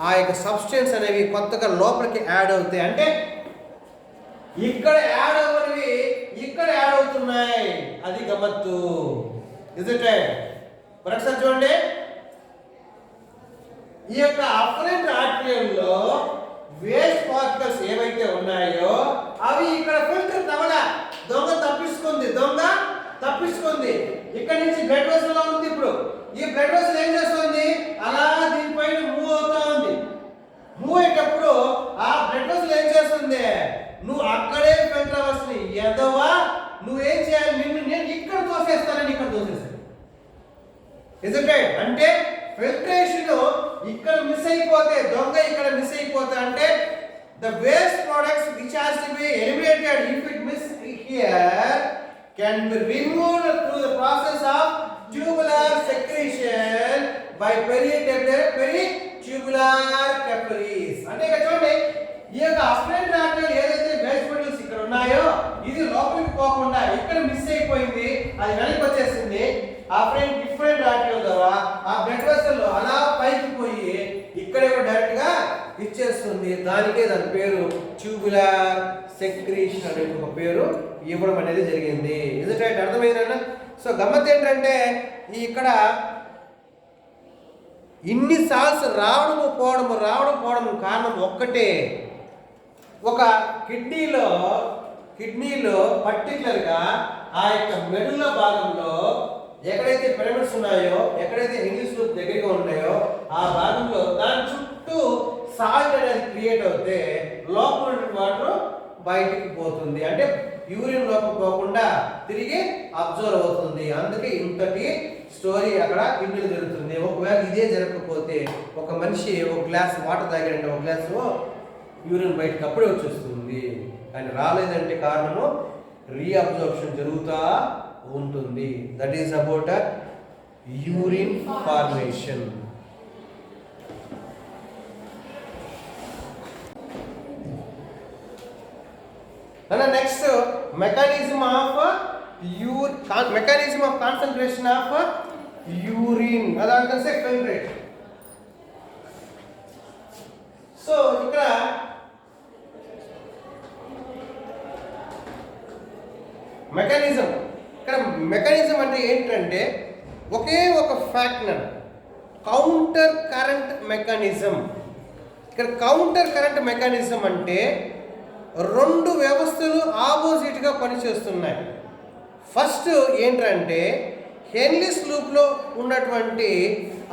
ఆ యొక్క సబ్స్టెన్స్ అనేవి కొత్తగా లోపలికి యాడ్ అవుతాయి. అంటే ఇక్కడ యాడ్ అవ్వనివి ఇక్కడ యాడ్ అవుతున్నాయి, అది గమ్మత్తు. మరొకసారి చూడండి, ఈ యొక్క అఫరెంట్ ఆర్టరీలో వేస్ట్ పార్టికల్స్ ఏవైతే ఉన్నాయో అవి ఇక్కడ ఫిల్టర్ దొంగ తప్పించుకుంది. ఇక్కడ నుంచి బ్లడ్ వెసల్ లో ఉంది. ఇప్పుడు ఈ బ్లడ్ వెసల్ ఏం చేస్తుంది? అలా దీనిపైన మూవ్ అవుతా ఉంది. మూవ్ అయ్యేటప్పుడు ఆ బ్లడ్ వెసల్ ఏం చేస్తుంది? నువ్వు అక్కడే ఫిల్టర్ అవ్వాల్సింది ఎదవా, నువ్వేం చేయాలి? నేను ఇక్కడ తోసేస్తానని ఇక్కడ తోసేస్తాను. అంటే ఫిల్ట్రేషన్ ఇక్కడ మిస్ అయిపోతే, దొంగ ఇక్కడ మిస్ అయిపోతే, అంటే the waste products which has to be eliminated if it miss here can be removed through the process of tubular secretion by peritubular capillaries. అంటే ఇక్కడ చూడండి, ఈ యొక్క అఫరెంట్ ఆర్టరీ ఏదైతే వేస్ట్ ప్రొడక్ట్స్ ఇక్కడ ఉన్నాయో ఇది లోపలికి పోకుండా ఇక్కడ మిస్ అయిపోయింది, అది వెనక్కి వచ్చేసింది. అఫరెంట్ డిఫరెంట్ ఆర్టరీ ద్వారా ఆ బ్లడ్ వెసల్ అలా పైకి పోయి ఇక్కడ డైరెక్ట్ గా ఇచ్చేస్తుంది. దాని పేరు ట్యూబులర్ సెక్రీషన్ అనే ఒక పేరు ఇవ్వడం అనేది జరిగింది. ఇది రైట్, అర్థమైందన్న? సో గమ్మత్ ఏంటంటే ఇక్కడ ఇన్ని సాల్స్ రావడం పోవడం కారణం ఒక్కటే. ఒక కిడ్నీలో పర్టికులర్గా ఆ యొక్క మెడుల భాగంలో ఎక్కడైతే పిరమిడ్స్ ఉన్నాయో, ఎక్కడైతే హింగిల్స్ దగ్గరగా ఉన్నాయో ఆ భాగంలో దాని చుట్టూ సాల్ట్ అనేది క్రియేట్ అవుతే లోపల వాటర్ బయటికి పోతుంది. అంటే యూరిన్ లోపల పోకుండా తిరిగి అబ్జర్వ్ అవుతుంది. అందుకే ఇంతటి స్టోరీ అక్కడ కిడ్నీలో జరుగుతుంది. ఒకవేళ ఇదే జరగకపోతే ఒక మనిషి ఒక గ్లాస్ వాటర్ తాగాడంటే ఒక గ్లాసు యూరిన్ బయటకు అప్పుడే వచ్చేస్తుంది. కానీ రాలేదంటే కారణము రీఅబ్జార్ప్షన్ జరుగుతా ఉంటుంది. That is about urine formation. Next mechanism of mechanism of concentration of urine, అదంటే ఫిల్ట్రేట్. సో ఇక్కడ మెకానిజం అంటే ఏంటంటే ఒకే ఒక ఫ్యాక్టర్, కౌంటర్ కరెంట్ మెకానిజం. ఇక్కడ కౌంటర్ కరెంట్ మెకానిజం అంటే రెండు వ్యవస్థలు ఆపోజిట్గా పనిచేస్తున్నాయి. ఫస్ట్ ఏంటంటే హెన్లీస్ లూప్లో ఉన్నటువంటి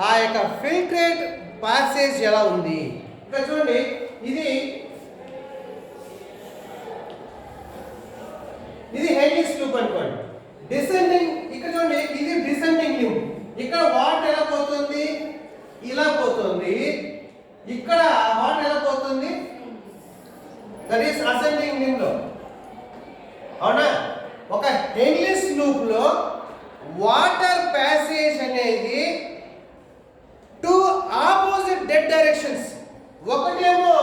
ఆ యొక్క ఫిల్ట్రేట్ ప్యాసేజ్ ఎలా ఉంది. ఇక్కడ చూడండి, ఇది హెన్లీస్ లూప్ అనుకోండి. డిసెండింగ్, ఇక్కడ చూడండి ఇది డిసెండింగ్ లూప్. ఇక్కడ వాటర్ ఎలా పోతుంది, ఇలా పోతుంది. ఇక్కడ వాటర్ ఎలా పోతుంది, దట్ ఈస్ అసెండింగ్ లూప్ లో. అవునా? ఒక హెన్లీస్ లూప్ లో వాటర్ ప్యాసేజ్ అనేది టూ ఆపోజిట్ డెడ్ డైరెక్షన్స్. ఒకటేమో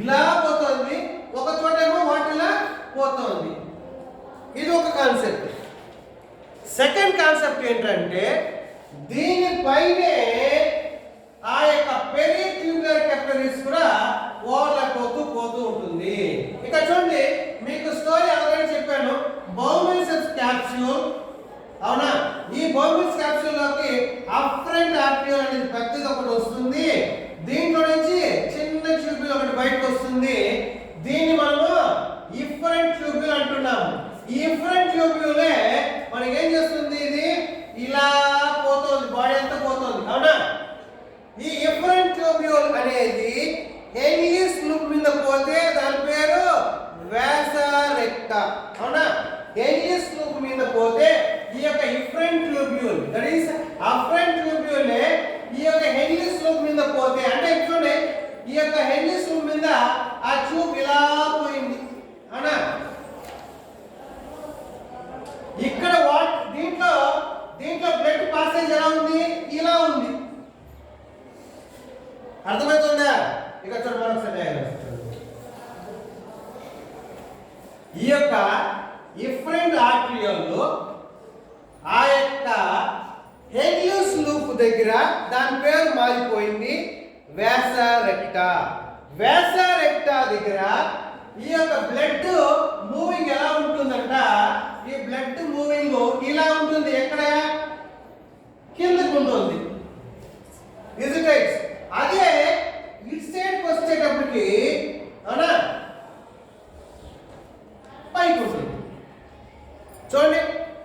ఇలా పోతుంది, ఒక చోటేమో వాటర్ ఇలా పోతుంది. ఇది ఒక కాన్సెప్ట్. సెకండ్ కాన్సెప్ట్ ఏంటంటే దీనిపైనే ఆ యొక్క పెరిట్యూబులర్ కెపిలరీస్ కూడా ఓవర్లాప్ పోతూ ఉంటుంది. ఇక్కడ చూడండి, మీకు స్టోరీ ఆల్రెడీ చెప్పాను, బౌమిల్స్ క్యాప్సూల్. అవునా? ఈ బౌమిల్స్ క్యాప్సూల్ లోకి అఫరెంట్ ఆర్టియోల్ అనేది పెద్దది ఒకటి వస్తుంది. దీంట్లో నుంచి చిన్న ట్యూబ్యూల్ ఒకటి బయటకు వస్తుంది. దీన్ని మనము ఇఫరెంట్ ట్యూబ్యూల్ అంటున్నాము. ఈ ఇఫరెంట్ ట్యూబ్యూలే మనకి ఏం చేస్తుంది, ఇది ఇలా పోతుంది, బాడీ అంతా పోతుంది. అవునా? ఈ ఇఫరెంట్ ట్యూబ్యూల్ అనేది హెన్లీస్ లూప్ మీద పోతే దాని పేరు వాసా రెక్టా. అవునా? హెన్లీస్ లూప్ మీద పోతే ఈ యొక్క efferent tubule, that is afferent ట్యూబ్యూలే ఈ యొక్క హెన్లీస్ లూప్ మీద పోతే, అంటే చూడండి ఈ యొక్క హెన్లీస్ లూప్ మీద ఆ ట్యూబ్ ఇలా పోయింది. అవునా? ఇక్కడ దీంట్లో బ్లడ్ పాసేజ్ ఎలా ఉంది, ఇలా ఉంది. అర్థమవుతుందా? ఇక చూడండి మరొకసారి. ఈ యొక్క ఇఫరెంట్ ఆర్టరీల్లో ఆ యొక్క హెన్లీస్ లూప్ దగ్గర దాని పేరు మారిపోయింది వాసా రెక్టా. వాసా రెక్టా దగ్గర ఈ యొక్క బ్లడ్ మూవింగ్ ఎలా ఉంటుందంట, ఈ బ్లడ్ మూవింగ్ ఇలా ఉంటుంది. ఎక్కడ? కిందకు ఉంటుంది. Is it right? అదే ఇట్ సైడ్కి వచ్చేటప్పటికి అవునా పైకి ఉంటుంది. చూడండి,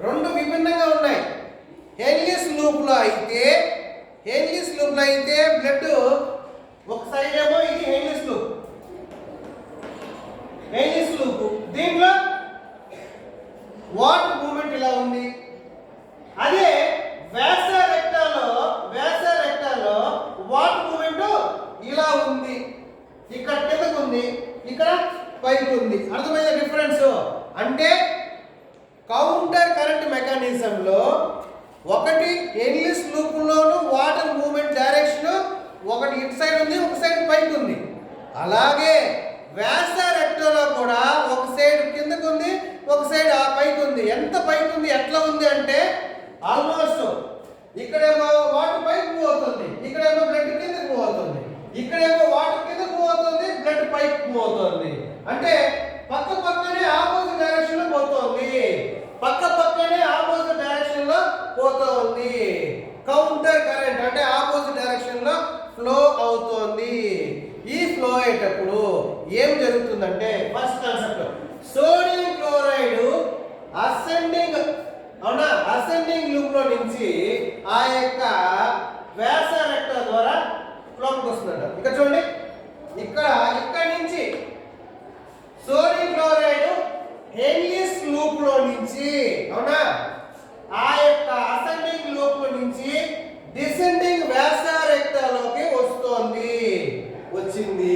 రెండు విభిన్నంగా ఉన్నాయి. హెన్లీస్ లూప్ లో అయితే బ్లడ్ ఒక సైడ్ ఏమో ఇది హెన్లీస్ లూప్, దీంట్లో వాటర్ మూమెంట్ ఇలా ఉంది. అదే వాసా రెక్టాలో వాటర్ మూమెంట్ ఇలా ఉంది. ఇక్కడ కిందకు ఉంది, ఇక్కడ పైకి ఉంది. అర్థమైన డిఫరెన్స్ అంటే కౌంటర్ కరెంట్ మెకానిజం లో ఒకటి హెన్లీస్ లూప్ లోను వాటర్ మూమెంట్ డైరెక్షన్ ఒకటి ఇటు సైడ్ ఉంది, ఒక సైడ్ పైకి ఉంది. అలాగే వాసా రెక్టాలో కూడా ఒక సైడ్ కిందకు ఉంది, ఒక సైడ్ ఆ పైకి ఉంది. ఎంత పైకి ఉంది, ఎట్లా ఉంది అంటే ఆల్మోస్ట్ ఇక్కడేమో వాటర్ పైకి మూవ్ అవుతుంది, ఇక్కడేమో బ్లడ్ కిందకు మూవ్ అవుతుంది, ఇక్కడేమో వాటర్ కిందకు మూవ్ అవుతుంది, బ్లడ్ పైకి మూవ్ అవుతుంది. అంటే పక్కనే ఆపోజిట్ డైరెక్షన్ లో పోతుంది, పక్కనే ఆపోజిట్ డైరెక్షన్ లో పోతుంది. కౌంటర్ కరెంట్ అంటే ఆపోజిట్ డైరెక్షన్ లో ఫ్లో అవుతుంది. ఈ ఫ్లో అయ్యేటప్పుడు ఏం జరుగుతుందంటే first concept, sodium chloride ascending loop లో నుంచి ఆ యొక్క వాసా రెక్టా ద్వారా ఫ్లోకి వస్తుందంట. ఇక్కడ చూడండి, ఇక్కడ నుంచి సోడియం క్లోరైడ్ హెన్లీస్ లూప్ లో నుంచి అవునా ఆ యొక్క అసెండింగ్ లూప్ లో నుంచి డిసెండింగ్ వాసా రెక్టాలోకి వచ్చింది.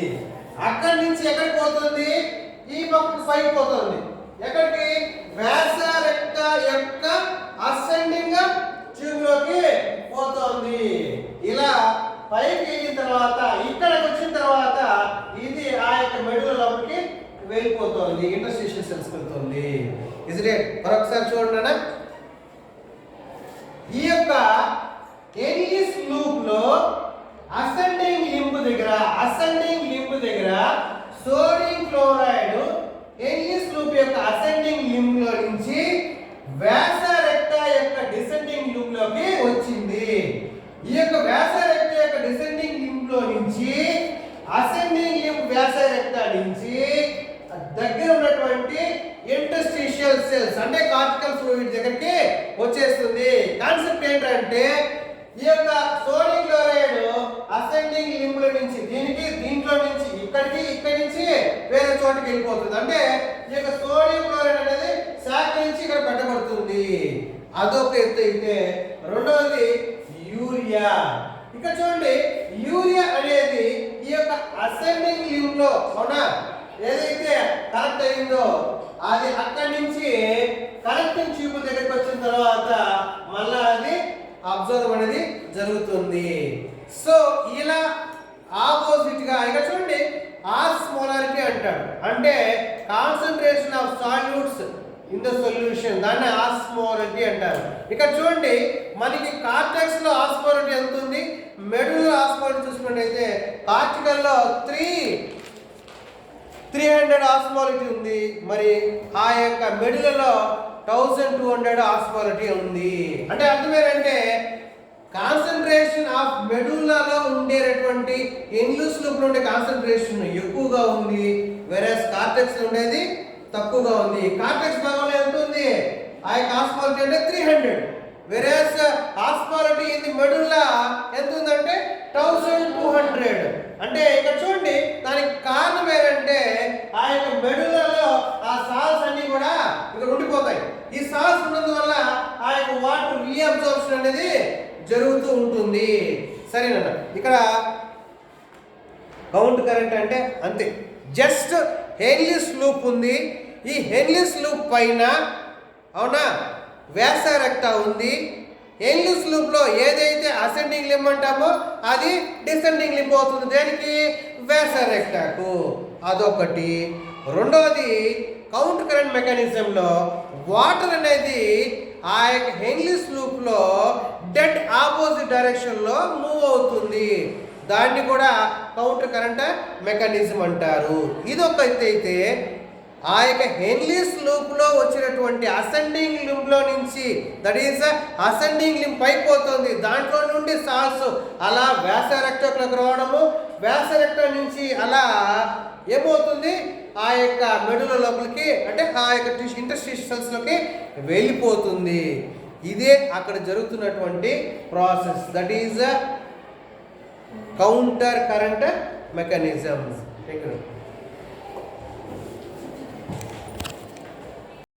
అక్కడి నుంచి ఎక్కడికి పోతుంది, ఈ పక్కకు పైకి పోతుంది. ఎక్కడికి? వాసా రెక్టా యొక్క అసెండింగ్ ట్యూబ్ లోకి పోతుంది. ఇలా పైకి వెళ్ళిన తర్వాత ఇక్కడికి వచ్చిన తర్వాత ఇది ఆ యొక్క మెడల లోపలికి వెళ్ళిపోతుంది. గ్రేట్. మరొకసారి చూడండి. ఈ యొక్క ఎన్లీస్ లూప్ లో అసెండింగ్ లింబ్ దగ్గర సోడియం క్లోరైడ్ ఎన్లీస్ లూప్ యొక్క అసెండింగ్ లింబ్ లో నుంచి వ్యాస రెక్టా యొక్క డిసెండింగ్ లింబ్ లోకి వచ్చింది. ఈ యొక్క వ్యాస రెక్టా యొక్క డిసెండింగ్ లింబ్ లో నుంచి అసెండింగ్ లింబ్ వ్యాస రెక్టా నుంచి దగ్గర ఉన్నటువంటి ఇంటర్స్టిషియల్ సెల్స్ అంటే కార్టికల్ ఫ్లూయిడ్ దగ్గరికి వచ్చేస్తుంది. కాన్సెప్ట్ ఏంటంటే ఈ యొక్క సోడియం క్లోరైడ్ అసెండింగ్ లింబ్ నుంచి దీంట్లో నుంచి ఇక్కడి నుంచి వేరే చోటుకి వెళ్ళిపోతుంది. అంటే ఈ యొక్క సోడియం క్లోరైడ్ అనేది శాఖ నుంచి ఇక్కడ పెట్టబడుతుంది. అదొక ఎత్తు అయితే రెండవది యూరియా. ఇక్కడ చూడండి, యూరియా అనేది ఈ యొక్క అసెండింగ్ లింబ్ లో అవునా ఏదైతే కరెక్ట్ అయిందో అది అక్కడి నుంచి కరెక్టింగ్ ట్యూబ్ దగ్గరికి వచ్చిన తర్వాత మళ్ళా అది అబ్జర్వ్ అనేది జరుగుతుంది. సో ఇలా ఆపోజిట్ గా ఇక్కడ చూడండి ఆస్మోలారిటీ అంటాడు. అంటే concentration of solutes in the solution, దాన్ని ఆస్మోలారిటీ అంటారు. ఇక్కడ చూడండి మనకి కార్టెక్స్ లో ఆస్మోలారిటీ ఎంత ఉంది, మెడులో ఆస్మోలారిటీ చూసుకున్నట్టయితే కార్టికల్ లో 300 ఆస్మోలారిటీ ఉంది. మరి ఆ యొక్క మెడులలో 1200 ఆస్మోలారిటీ ఉంది. అంటే అర్థం ఏంటంటే కాన్సంట్రేషన్ ఆఫ్ మెడులలో ఉండేటటువంటి ఎన్లీస్ లూప్ లో ఉండే కాన్సంట్రేషన్ ఎక్కువగా ఉంది, వెరస్ కార్టెక్స్ ఉండేది తక్కువగా ఉంది. కార్టెక్స్ భాగంలో ఎంత ఉంది, ఆ యొక్క ఆస్మోలారిటీ అంటే 300, వెరస్ ఆస్మోలారిటీ ఇన్ ది మెడుల్లా ఎంత ఉందంటే 1200. అంటే ఇక్కడ చూడండి దానికి కారణం ఏంటంటే ఆ యొక్క మెడులలో ఆ సాల్స్ అన్ని కూడా ఇక్కడ ఉండిపోతాయి. ఈ సాల్స్ ఉన్నందువల్ల ఆ యొక్క వాటర్ రీఅబ్జార్ప్షన్ అనేది జరుగుతూ ఉంటుంది. సరేనా, ఇక్కడ కౌంట్ కరెంట్ అంటే అంతే. జస్ట్ హెన్లీస్ లూప్ ఉంది, ఈ హెన్లీస్ లూప్ పైన అవునా వ్యాస రెక్టా ఉంది. హెన్లీస్ లూప్ లో ఏదైతే అసెండింగ్ లింబ్ అంటామో అది డిసెండింగ్ లింబ్ అవుతుంది. దేనికి, వ్యాస రెక్టాకు. అదొకటి. రెండవది కౌంట్ కరెంట్ మెకానిజంలో వాటర్ అనేది ఆ యొక్క హెన్లీస్ లూప్ లో డెడ్ ఆపోజిట్ డైరెక్షన్ లో మూవ్ అవుతుంది. దాన్ని కూడా కౌంటర్ కరెంట్ మెకానిజం అంటారు. ఇదొక అయితే ఆ యొక్క హెన్లీస్ లూప్ లో వచ్చినటువంటి అసెండింగ్ లింబ్ లో నుంచి దట్ ఈస్ అసెండింగ్ లింబ్ పైపోతుంది, దాంట్లో నుండి సాల్స్ అలా వ్యాస రెక్టాలోకి రావడము, వ్యాస రెక్టా నుంచి అలా ఏమవుతుంది ఆ యొక్క మెడుల లోపలికి అంటే ఆ యొక్క ఇంటర్స్టిషియల్స్ లోకి వెళ్ళిపోతుంది. ఇదే అక్కడ జరుగుతున్నటువంటి process, that is counter current mechanism.